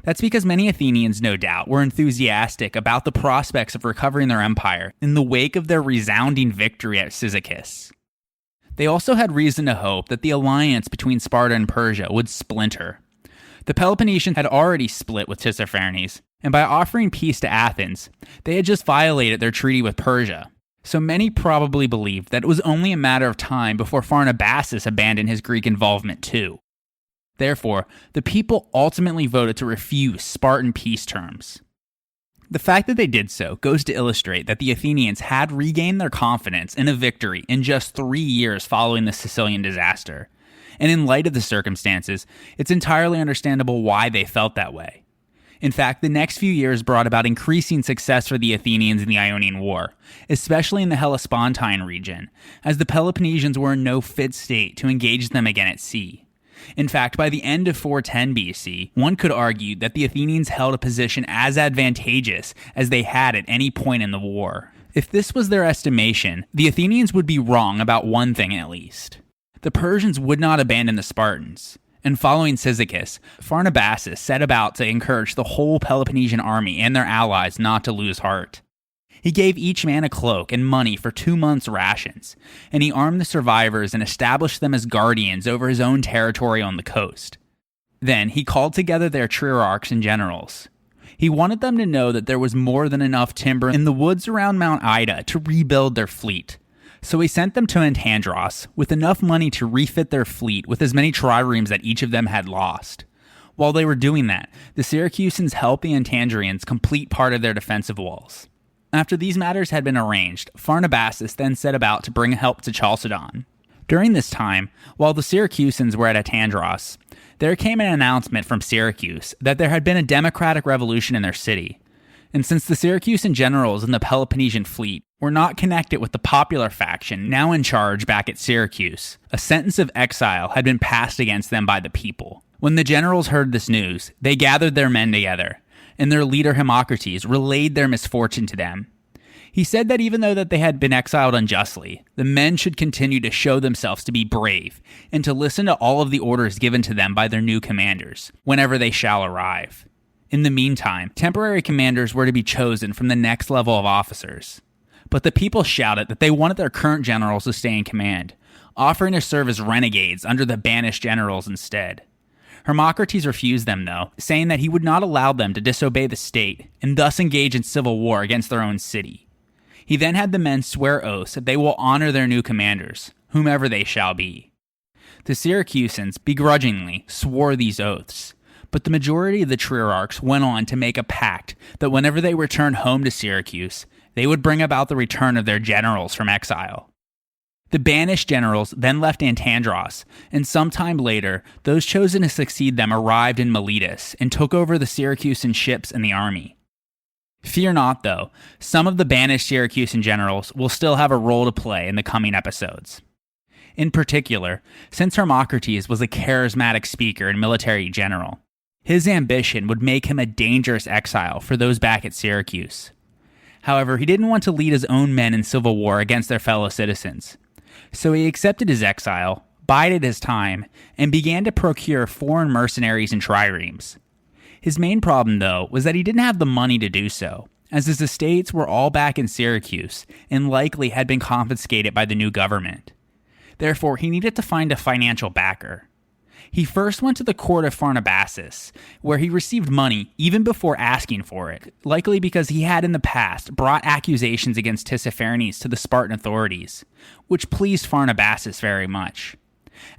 That's because many Athenians, no doubt, were enthusiastic about the prospects of recovering their empire in the wake of their resounding victory at Cyzicus. They also had reason to hope that the alliance between Sparta and Persia would splinter. The Peloponnesians had already split with Tissaphernes, and by offering peace to Athens, they had just violated their treaty with Persia. So many probably believed that it was only a matter of time before Pharnabazos abandoned his Greek involvement too. Therefore, the people ultimately voted to refuse Spartan peace terms. The fact that they did so goes to illustrate that the Athenians had regained their confidence in a victory in just 3 years following the Sicilian disaster. And in light of the circumstances, it's entirely understandable why they felt that way. In fact, the next few years brought about increasing success for the Athenians in the Ionian War, especially in the Hellespontine region, as the Peloponnesians were in no fit state to engage them again at sea. In fact, by the end of 410 BC, one could argue that the Athenians held a position as advantageous as they had at any point in the war. If this was their estimation, the Athenians would be wrong about one thing at least. The Persians would not abandon the Spartans, and following Cyzicus, Pharnabazos set about to encourage the whole Peloponnesian army and their allies not to lose heart. He gave each man a cloak and money for 2 months' rations, and he armed the survivors and established them as guardians over his own territory on the coast. Then he called together their trierarchs and generals. He wanted them to know that there was more than enough timber in the woods around Mount Ida to rebuild their fleet. So he sent them to Antandros with enough money to refit their fleet with as many triremes that each of them had lost. While they were doing that, the Syracusans helped the Antandrians complete part of their defensive walls. After these matters had been arranged, Pharnabazos then set about to bring help to Chalcedon. During this time, while the Syracusans were at Antandros, there came an announcement from Syracuse that there had been a democratic revolution in their city. And since the Syracusan generals in the Peloponnesian fleet were not connected with the popular faction now in charge back at Syracuse, a sentence of exile had been passed against them by the people. When the generals heard this news, they gathered their men together, and their leader Hippocrates relayed their misfortune to them. He said that even though that they had been exiled unjustly, the men should continue to show themselves to be brave and to listen to all of the orders given to them by their new commanders, whenever they shall arrive. In the meantime, temporary commanders were to be chosen from the next level of officers. But the people shouted that they wanted their current generals to stay in command, offering to serve as renegades under the banished generals instead. Hermocrates refused them, though, saying that he would not allow them to disobey the state and thus engage in civil war against their own city. He then had the men swear oaths that they will honor their new commanders, whomever they shall be. The Syracusans begrudgingly swore these oaths, but the majority of the trierarchs went on to make a pact that whenever they returned home to Syracuse, they would bring about the return of their generals from exile. The banished generals then left Antandros, and sometime later, those chosen to succeed them arrived in Miletus and took over the Syracusan ships and the army. Fear not, though, some of the banished Syracusan generals will still have a role to play in the coming episodes. In particular, since Hermocrates was a charismatic speaker and military general, his ambition would make him a dangerous exile for those back at Syracuse. However, he didn't want to lead his own men in civil war against their fellow citizens. So he accepted his exile, bided his time, and began to procure foreign mercenaries and triremes. His main problem, though, was that he didn't have the money to do so, as his estates were all back in Syracuse and likely had been confiscated by the new government. Therefore, he needed to find a financial backer. He first went to the court of Pharnabazos, where he received money even before asking for it, likely because he had in the past brought accusations against Tissaphernes to the Spartan authorities, which pleased Pharnabazos very much.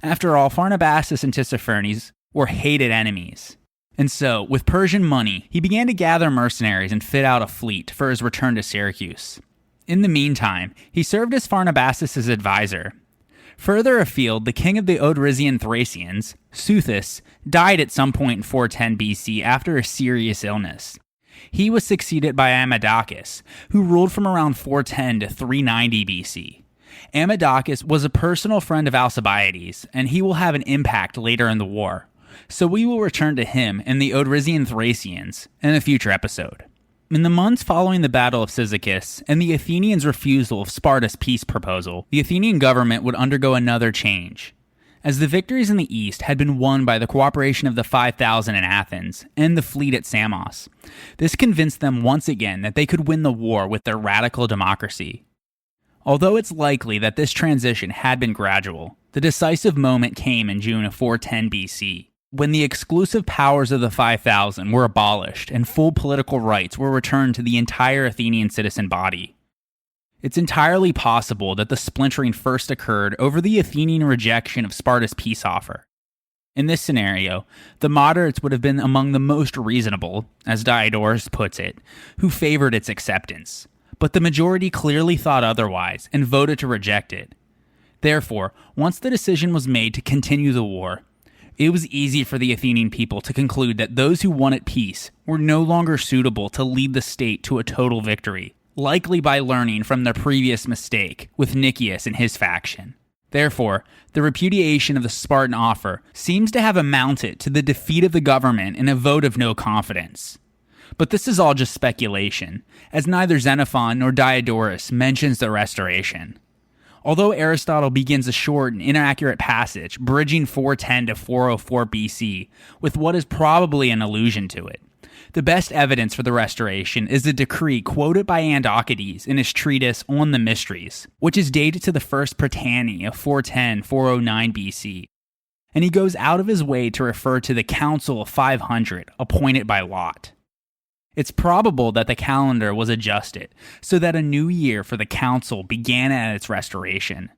After all, Pharnabazos and Tissaphernes were hated enemies. And so, with Persian money, he began to gather mercenaries and fit out a fleet for his return to Syracuse. In the meantime, he served as Pharnabazos' advisor. Further afield, the king of the Odrysian Thracians, Xuthus, died at some point in 410 BC after a serious illness. He was succeeded by Amadocus, who ruled from around 410 to 390 BC. Amadocus was a personal friend of Alcibiades, and he will have an impact later in the war, so we will return to him and the Odrysian Thracians in a future episode. In the months following the Battle of Cyzicus and the Athenians' refusal of Sparta's peace proposal, the Athenian government would undergo another change. As the victories in the east had been won by the cooperation of the 5,000 in Athens and the fleet at Samos, this convinced them once again that they could win the war with their radical democracy. Although it's likely that this transition had been gradual, the decisive moment came in June of 410 BC. When the exclusive powers of the 5,000 were abolished and full political rights were returned to the entire Athenian citizen body. It's entirely possible that the splintering first occurred over the Athenian rejection of Sparta's peace offer. In this scenario, the moderates would have been among the most reasonable, as Diodorus puts it, who favored its acceptance, but the majority clearly thought otherwise and voted to reject it. Therefore, once the decision was made to continue the war, it was easy for the Athenian people to conclude that those who wanted peace were no longer suitable to lead the state to a total victory, likely by learning from their previous mistake with Nicias and his faction. Therefore, the repudiation of the Spartan offer seems to have amounted to the defeat of the government and a vote of no confidence. But this is all just speculation, as neither Xenophon nor Diodorus mentions the restoration. Although Aristotle begins a short and inaccurate passage bridging 410 to 404 BC with what is probably an allusion to it, the best evidence for the restoration is the decree quoted by Andocides in his treatise On the Mysteries, which is dated to the first Prytany of 410-409 BC, and he goes out of his way to refer to the Council of 500 appointed by lot. It's probable that the calendar was adjusted so that a new year for the council began at its restoration.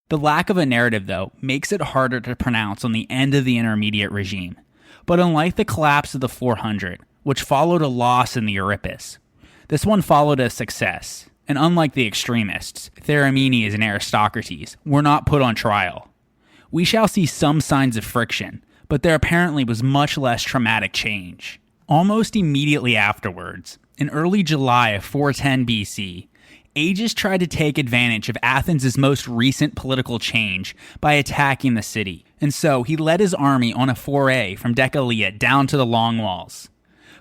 The lack of a narrative, though, makes it harder to pronounce on the end of the intermediate regime. But unlike the collapse of the 400, which followed a loss in the Euripus, this one followed a success, and unlike the extremists, Theramenes and Aristocrates were not put on trial. We shall see some signs of friction, but there apparently was much less traumatic change. Almost immediately afterwards, in early July of 410 BC, Agis tried to take advantage of Athens' most recent political change by attacking the city, and so he led his army on a foray from Decelea down to the Long Walls.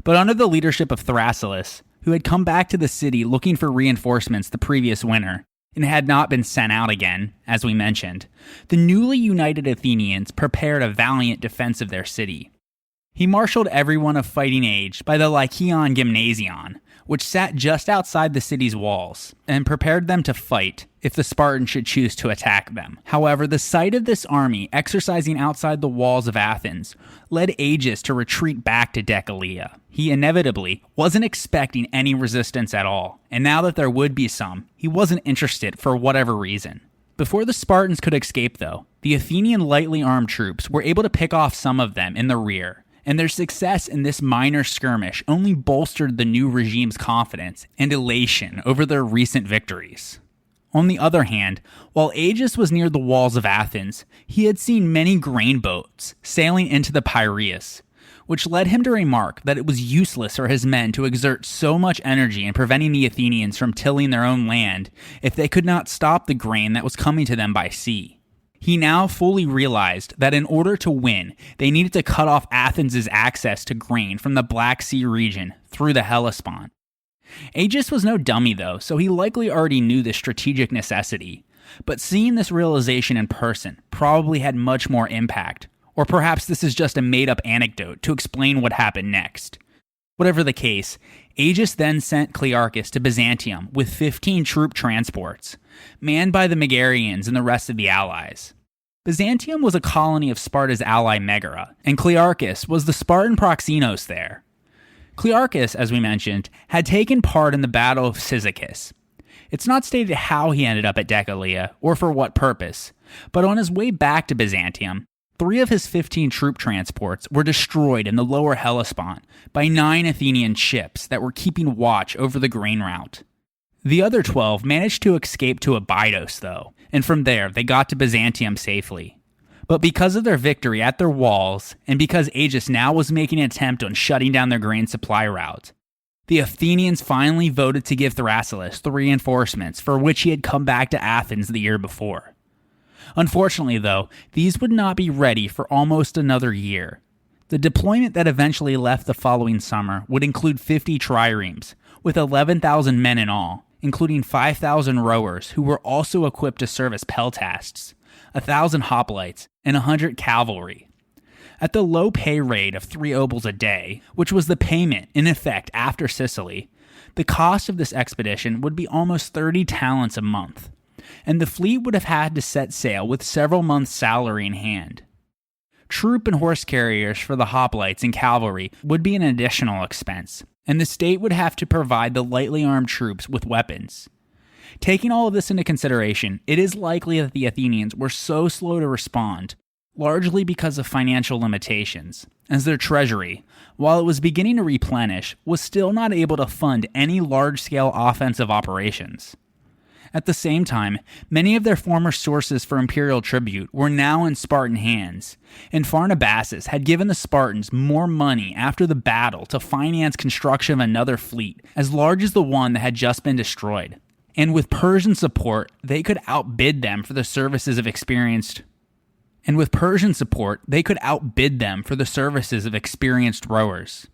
But under the leadership of Thrasyllus, who had come back to the city looking for reinforcements the previous winter, and had not been sent out again, as we mentioned, the newly united Athenians prepared a valiant defense of their city. He marshaled everyone of fighting age by the Lycaeon Gymnasion, which sat just outside the city's walls, and prepared them to fight if the Spartans should choose to attack them. However, the sight of this army exercising outside the walls of Athens led Agis to retreat back to Decelea. He inevitably wasn't expecting any resistance at all, and now that there would be some, he wasn't interested for whatever reason. Before the Spartans could escape, though, the Athenian lightly armed troops were able to pick off some of them in the rear, and their success in this minor skirmish only bolstered the new regime's confidence and elation over their recent victories. On the other hand, while Agis was near the walls of Athens, he had seen many grain boats sailing into the Piraeus, which led him to remark that it was useless for his men to exert so much energy in preventing the Athenians from tilling their own land if they could not stop the grain that was coming to them by sea. He now fully realized that in order to win, they needed to cut off Athens' access to grain from the Black Sea region through the Hellespont. Agis was no dummy though, so he likely already knew this strategic necessity, but seeing this realization in person probably had much more impact, or perhaps this is just a made-up anecdote to explain what happened next. Whatever the case, Agis then sent Clearchus to Byzantium with 15 troop transports, manned by the Megarians and the rest of the allies. Byzantium was a colony of Sparta's ally Megara, and Clearchus was the Spartan proxenos there. Clearchus, as we mentioned, had taken part in the Battle of Cyzicus. It's not stated how he ended up at Decelea or for what purpose, but on his way back to Byzantium, 3 of his 15 troop transports were destroyed in the lower Hellespont by 9 Athenian ships that were keeping watch over the grain route. The other 12 managed to escape to Abydos, though, and from there they got to Byzantium safely. But because of their victory at their walls, and because Agis now was making an attempt on shutting down their grain supply route, the Athenians finally voted to give Thrasyllus the reinforcements for which he had come back to Athens the year before. Unfortunately, though, these would not be ready for almost another year. The deployment that eventually left the following summer would include 50 triremes, with 11,000 men in all, including 5,000 rowers who were also equipped to serve as peltasts, 1,000 hoplites, and 100 cavalry. At the low pay rate of 3 obols a day, which was the payment in effect after Sicily, the cost of this expedition would be almost 30 talents a month, and the fleet would have had to set sail with several months' salary in hand. Troop and horse carriers for the hoplites and cavalry would be an additional expense, and the state would have to provide the lightly armed troops with weapons. Taking all of this into consideration, it is likely that the Athenians were so slow to respond, largely because of financial limitations, as their treasury, while it was beginning to replenish, was still not able to fund any large-scale offensive operations. At the same time, many of their former sources for imperial tribute were now in Spartan hands, and Pharnabazos had given the Spartans more money after the battle to finance construction of another fleet as large as the one that had just been destroyed. And with Persian support, they could outbid them for the services of experienced rowers.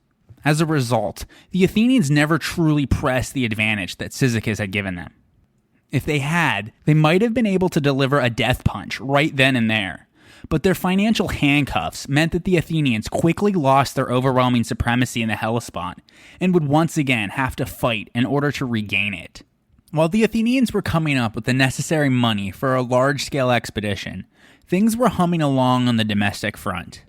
As a result, the Athenians never truly pressed the advantage that Cyzicus had given them. If they had, they might have been able to deliver a death punch right then and there, but their financial handcuffs meant that the Athenians quickly lost their overwhelming supremacy in the Hellespont and would once again have to fight in order to regain it. While the Athenians were coming up with the necessary money for a large-scale expedition, things were humming along on the domestic front.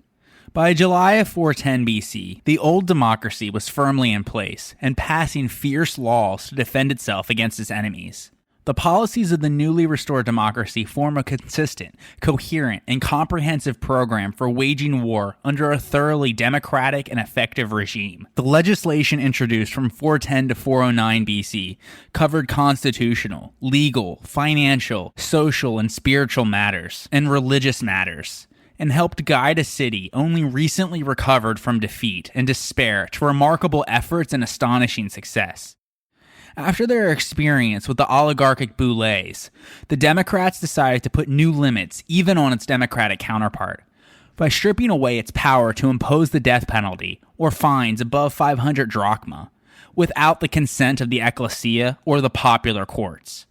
By July of 410 BC, the old democracy was firmly in place and passing fierce laws to defend itself against its enemies. The policies of the newly restored democracy form a consistent, coherent, and comprehensive program for waging war under a thoroughly democratic and effective regime. The legislation introduced from 410 to 409 BC covered constitutional, legal, financial, social, and spiritual matters, and religious matters, and helped guide a city only recently recovered from defeat and despair to remarkable efforts and astonishing success. After their experience with the oligarchic boules, the Democrats decided to put new limits even on its democratic counterpart, by stripping away its power to impose the death penalty or fines above 500 drachma, without the consent of the ecclesia or the popular courts.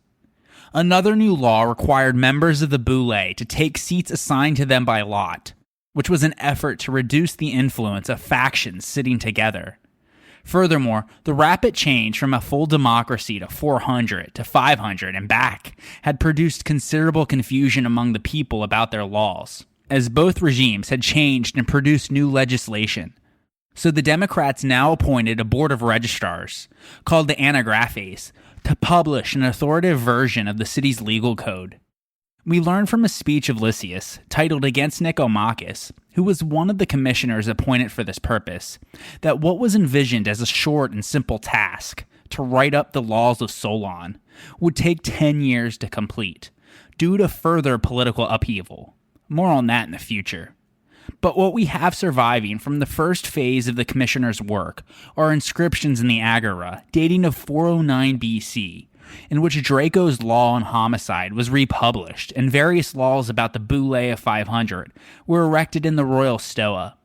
Another new law required members of the boule to take seats assigned to them by lot, which was an effort to reduce the influence of factions sitting together. Furthermore, the rapid change from a full democracy to 400 to 500 and back had produced considerable confusion among the people about their laws, as both regimes had changed and produced new legislation. So the Democrats now appointed a board of registrars, called the Anagraphes, to publish an authoritative version of the city's legal code. We learn from a speech of Lysias, titled Against Nicomachus, who was one of the commissioners appointed for this purpose, that what was envisioned as a short and simple task, to write up the laws of Solon, would take 10 years to complete, due to further political upheaval. More on that in the future. But what we have surviving from the first phase of the commissioner's work are inscriptions in the Agora dating to 409 BC, in which Draco's law on homicide was republished, and various laws about the boule of 500 were erected in the royal stoa.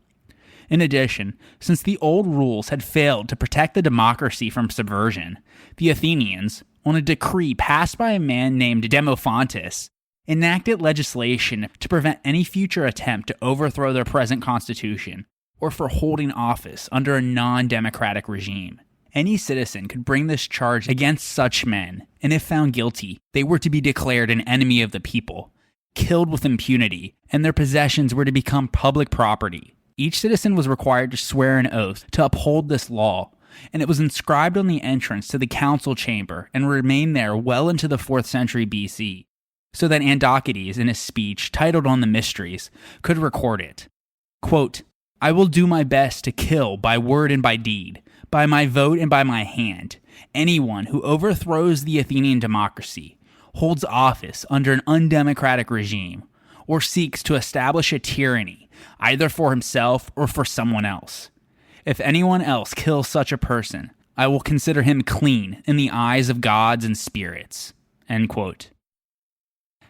In addition, since the old rules had failed to protect the democracy from subversion, the Athenians, on a decree passed by a man named Demophontus, enacted legislation to prevent any future attempt to overthrow their present constitution or for holding office under a non-democratic regime. Any citizen could bring this charge against such men, and if found guilty, they were to be declared an enemy of the people, killed with impunity, and their possessions were to become public property. Each citizen was required to swear an oath to uphold this law, and it was inscribed on the entrance to the council chamber and remained there well into the 4th century BC, so that Andocides, in his speech titled On the Mysteries, could record it. Quote, "I will do my best to kill by word and by deed, by my vote and by my hand, anyone who overthrows the Athenian democracy, holds office under an undemocratic regime, or seeks to establish a tyranny, either for himself or for someone else. If anyone else kills such a person, I will consider him clean in the eyes of gods and spirits." End quote.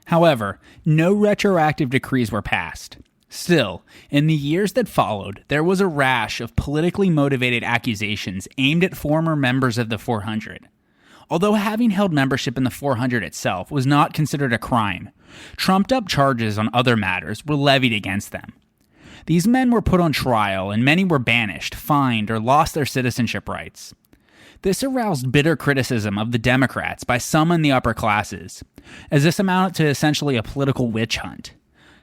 However, no retroactive decrees were passed. Still, in the years that followed, there was a rash of politically motivated accusations aimed at former members of the 400. Although having held membership in the 400 itself was not considered a crime, trumped-up charges on other matters were levied against them. These men were put on trial, and many were banished, fined, or lost their citizenship rights. This aroused bitter criticism of the Democrats by some in the upper classes, as this amounted to essentially a political witch hunt.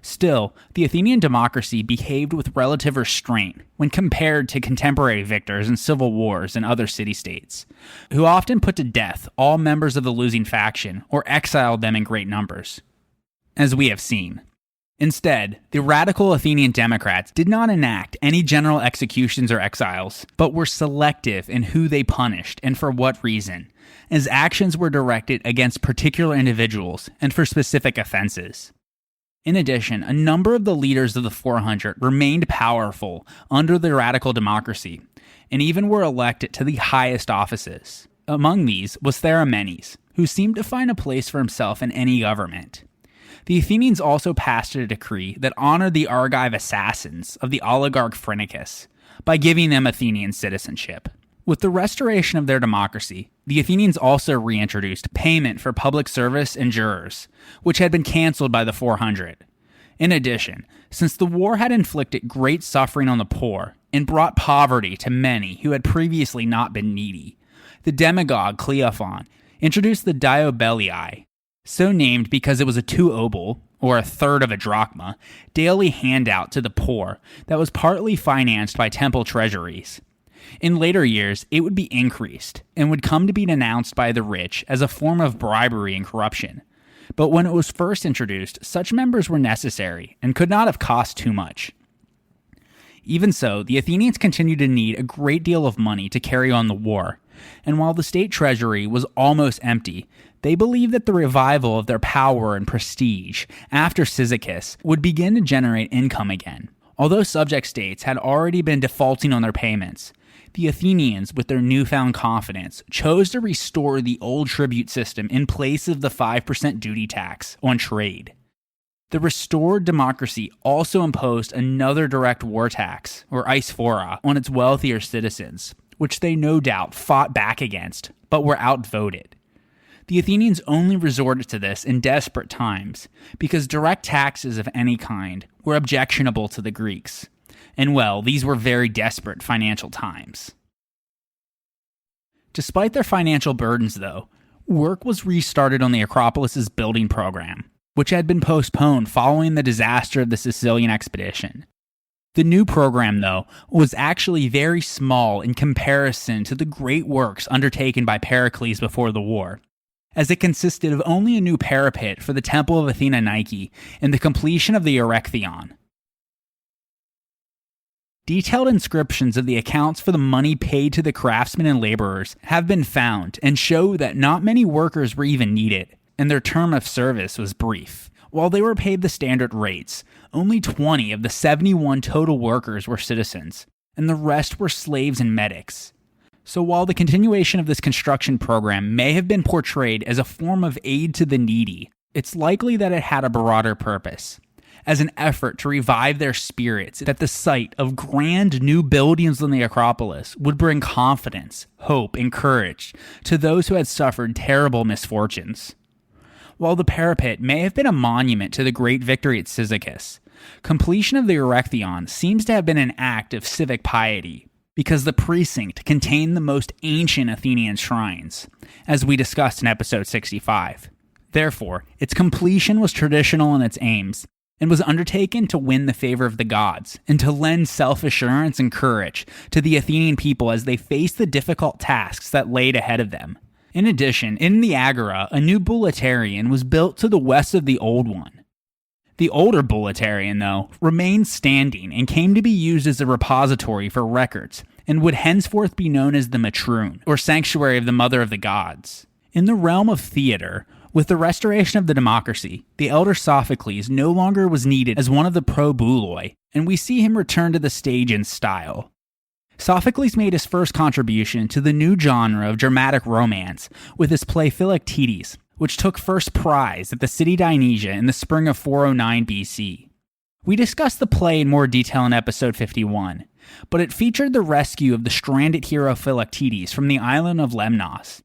Still, the Athenian democracy behaved with relative restraint when compared to contemporary victors in civil wars in other city-states, who often put to death all members of the losing faction or exiled them in great numbers, as we have seen. Instead, the radical Athenian Democrats did not enact any general executions or exiles, but were selective in who they punished and for what reason, as actions were directed against particular individuals and for specific offenses. In addition, a number of the leaders of the 400 remained powerful under the radical democracy, and even were elected to the highest offices. Among these was Theramenes, who seemed to find a place for himself in any government. The Athenians also passed a decree that honored the Argive assassins of the oligarch Phrynichus by giving them Athenian citizenship. With the restoration of their democracy, the Athenians also reintroduced payment for public service and jurors, which had been cancelled by the 400. In addition, since the war had inflicted great suffering on the poor and brought poverty to many who had previously not been needy, the demagogue Xenophon introduced the Diobelii, so named because it was a 2 obol, or a third of a drachma, daily handout to the poor that was partly financed by temple treasuries. In later years, it would be increased and would come to be denounced by the rich as a form of bribery and corruption. But when it was first introduced, such members were necessary and could not have cost too much. Even so, the Athenians continued to need a great deal of money to carry on the war, and while the state treasury was almost empty, they believed that the revival of their power and prestige after Cyzicus would begin to generate income again. Although subject states had already been defaulting on their payments, the Athenians, with their newfound confidence, chose to restore the old tribute system in place of the 5% duty tax on trade. The restored democracy also imposed another direct war tax, or eisphora, on its wealthier citizens, which they no doubt fought back against, but were outvoted. The Athenians only resorted to this in desperate times, because direct taxes of any kind were objectionable to the Greeks. And well, these were very desperate financial times. Despite their financial burdens, though, work was restarted on the Acropolis's building program, which had been postponed following the disaster of the Sicilian expedition. The new program, though, was actually very small in comparison to the great works undertaken by Pericles before the war, as it consisted of only a new parapet for the Temple of Athena Nike and the completion of the Erechtheion. Detailed inscriptions of the accounts for the money paid to the craftsmen and laborers have been found and show that not many workers were even needed, and their term of service was brief. While they were paid the standard rates, only 20 of the 71 total workers were citizens, and the rest were slaves and medics. So while the continuation of this construction program may have been portrayed as a form of aid to the needy, it's likely that it had a broader purpose, as an effort to revive their spirits that the sight of grand new buildings on the Acropolis would bring confidence, hope, and courage to those who had suffered terrible misfortunes. While the parapet may have been a monument to the great victory at Cyzicus, completion of the Erechtheion seems to have been an act of civic piety, because the precinct contained the most ancient Athenian shrines, as we discussed in episode 65. Therefore, its completion was traditional in its aims, and was undertaken to win the favor of the gods, and to lend self-assurance and courage to the Athenian people as they faced the difficult tasks that laid ahead of them. In addition, in the Agora, a new Bouleuterion was built to the west of the old one. The older Bouleuterion, though, remained standing and came to be used as a repository for records, and would henceforth be known as the Matroon, or Sanctuary of the Mother of the Gods. In the realm of theater, with the restoration of the democracy, the elder Sophocles no longer was needed as one of the pro-bouloi, and we see him return to the stage in style. Sophocles made his first contribution to the new genre of dramatic romance with his play Philoctetes, which took first prize at the city Dionysia in the spring of 409 BC. We discussed the play in more detail in episode 51, but it featured the rescue of the stranded hero Philoctetes from the island of Lemnos,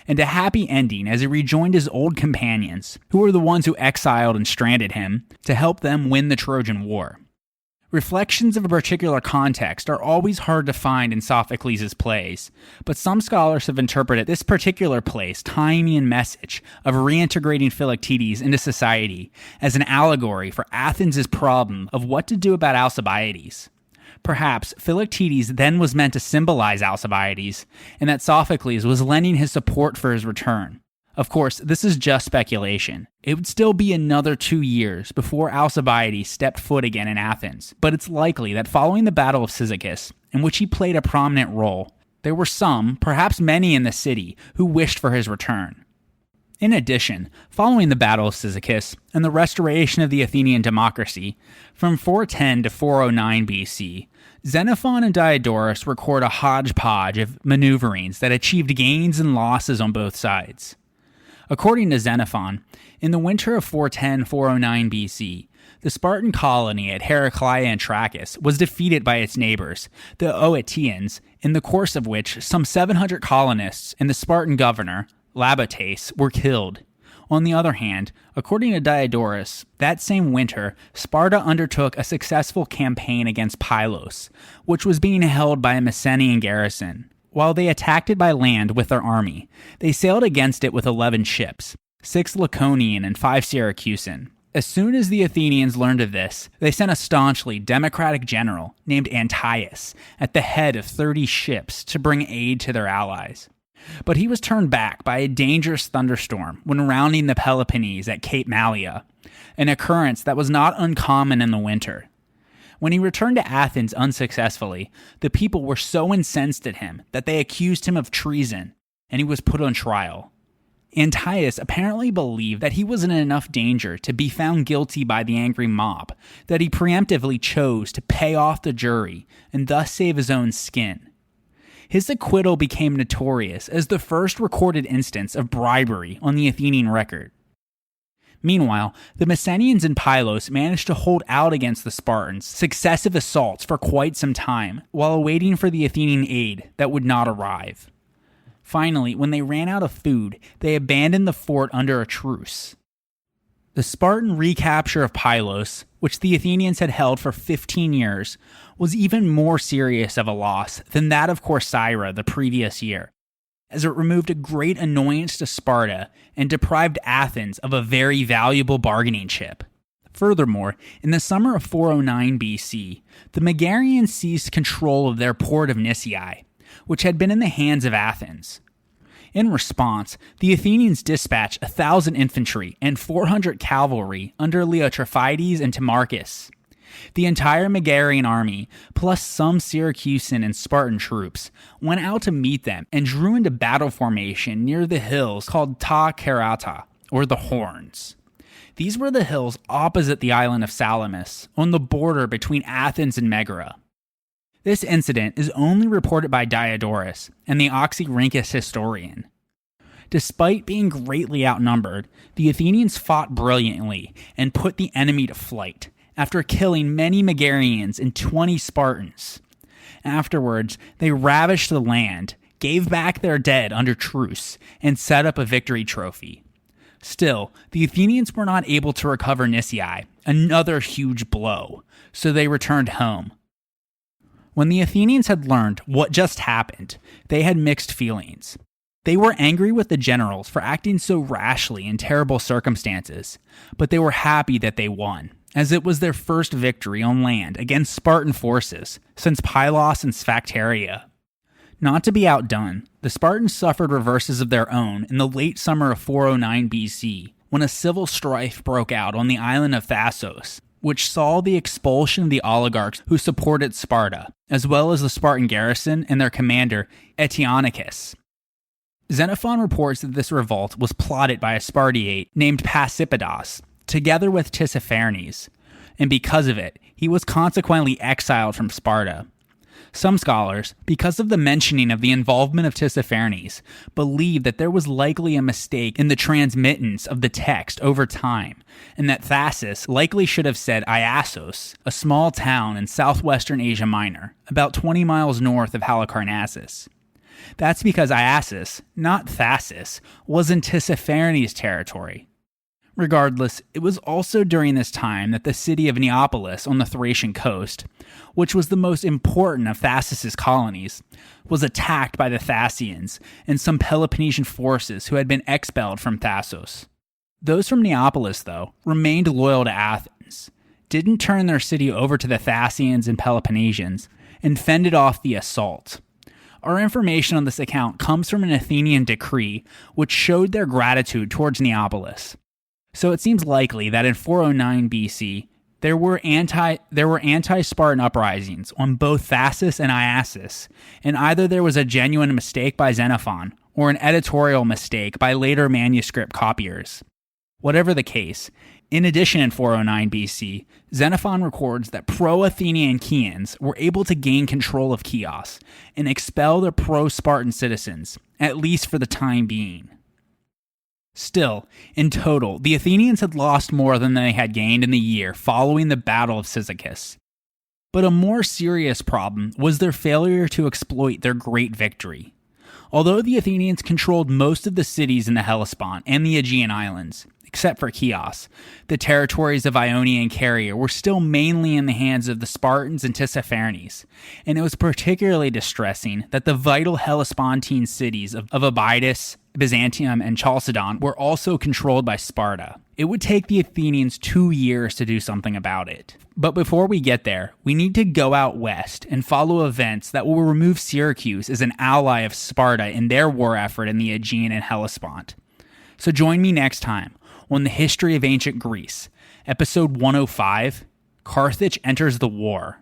and a happy ending as he rejoined his old companions, who were the ones who exiled and stranded him, to help them win the Trojan War. Reflections of a particular context are always hard to find in Sophocles' plays, but some scholars have interpreted this particular play's Timaean message of reintegrating Philoctetes into society as an allegory for Athens' problem of what to do about Alcibiades. Perhaps Philoctetes then was meant to symbolize Alcibiades, and that Sophocles was lending his support for his return. Of course, this is just speculation. It would still be another 2 years before Alcibiades stepped foot again in Athens, but it's likely that following the Battle of Cyzicus, in which he played a prominent role, there were some, perhaps many in the city, who wished for his return. In addition, following the Battle of Cyzicus and the restoration of the Athenian democracy, from 410 to 409 BC, Xenophon and Diodorus record a hodgepodge of maneuverings that achieved gains and losses on both sides. According to Xenophon, in the winter of 410-409 BC, the Spartan colony at Heraclea and Trachis was defeated by its neighbors, the Oetians, in the course of which some 700 colonists and the Spartan governor, Labates, were killed. On the other hand, according to Diodorus, that same winter, Sparta undertook a successful campaign against Pylos, which was being held by a Messenian garrison. While they attacked it by land with their army, they sailed against it with 11 ships, 6 Laconian and 5 Syracusan. As soon as the Athenians learned of this, they sent a staunchly democratic general named Antius at the head of 30 ships to bring aid to their allies. But he was turned back by a dangerous thunderstorm when rounding the Peloponnese at Cape Malea, an occurrence that was not uncommon in the winter. When he returned to Athens unsuccessfully, the people were so incensed at him that they accused him of treason, and he was put on trial. Antius apparently believed that he was in enough danger to be found guilty by the angry mob that he preemptively chose to pay off the jury and thus save his own skin. His acquittal became notorious as the first recorded instance of bribery on the Athenian record. Meanwhile, the Messenians and Pylos managed to hold out against the Spartans' successive assaults for quite some time, while awaiting for the Athenian aid that would not arrive. Finally, when they ran out of food, they abandoned the fort under a truce. The Spartan recapture of Pylos, which the Athenians had held for 15 years, was even more serious of a loss than that of Corcyra the previous year, as it removed a great annoyance to Sparta and deprived Athens of a very valuable bargaining chip. Furthermore, in the summer of 409 BC, the Megarians seized control of their port of Nisaea, which had been in the hands of Athens. In response, the Athenians dispatched 1,000 infantry and 400 cavalry under Leotraphides and Timarchus. The entire Megarian army, plus some Syracusan and Spartan troops, went out to meet them and drew into battle formation near the hills called Ta Kerata, or the Horns. These were the hills opposite the island of Salamis, on the border between Athens and Megara. This incident is only reported by Diodorus and the Oxyrhynchus historian. Despite being greatly outnumbered, the Athenians fought brilliantly and put the enemy to flight, after killing many Megarians and 20 Spartans. Afterwards, they ravished the land, gave back their dead under truce, and set up a victory trophy. Still, the Athenians were not able to recover Nisaea, another huge blow, so they returned home. When the Athenians had learned what just happened, they had mixed feelings. They were angry with the generals for acting so rashly in terrible circumstances, but they were happy that they won, as it was their first victory on land against Spartan forces since Pylos and Sphacteria. Not to be outdone, the Spartans suffered reverses of their own in the late summer of 409 BC, when a civil strife broke out on the island of Thasos, which saw the expulsion of the oligarchs who supported Sparta, as well as the Spartan garrison and their commander, Eteonicus. Xenophon reports that this revolt was plotted by a Spartiate named Pasiphaedos, together with Tissaphernes, and because of it, he was consequently exiled from Sparta. Some scholars, because of the mentioning of the involvement of Tissaphernes, believe that there was likely a mistake in the transmittance of the text over time, and that Thasos likely should have said Iassos, a small town in southwestern Asia Minor, about 20 miles north of Halicarnassus. That's because Iassos, not Thasos, was in Tissaphernes' territory. Regardless, it was also during this time that the city of Neapolis on the Thracian coast, which was the most important of Thasos' colonies, was attacked by the Thasians and some Peloponnesian forces who had been expelled from Thasos. Those from Neapolis, though, remained loyal to Athens, didn't turn their city over to the Thasians and Peloponnesians, and fended off the assault. Our information on this account comes from an Athenian decree which showed their gratitude towards Neapolis. So it seems likely that in 409 BC, there were anti-Spartan uprisings on both Thasos and Iassos, and either there was a genuine mistake by Xenophon or an editorial mistake by later manuscript copiers. Whatever the case, in addition in 409 BC, Xenophon records that pro-Athenian Chians were able to gain control of Chios and expel the pro-Spartan citizens, at least for the time being. Still, in total, the Athenians had lost more than they had gained in the year following the Battle of Cyzicus. But a more serious problem was their failure to exploit their great victory. Although the Athenians controlled most of the cities in the Hellespont and the Aegean Islands, except for Chios, the territories of Ionia and Caria were still mainly in the hands of the Spartans and Tissaphernes, and it was particularly distressing that the vital Hellespontine cities of Abydos, Byzantium, and Chalcedon were also controlled by Sparta. It would take the Athenians 2 years to do something about it. But before we get there, we need to go out west and follow events that will remove Syracuse as an ally of Sparta in their war effort in the Aegean and Hellespont. So join me next time on the History of Ancient Greece, episode 105, Carthage Enters the War.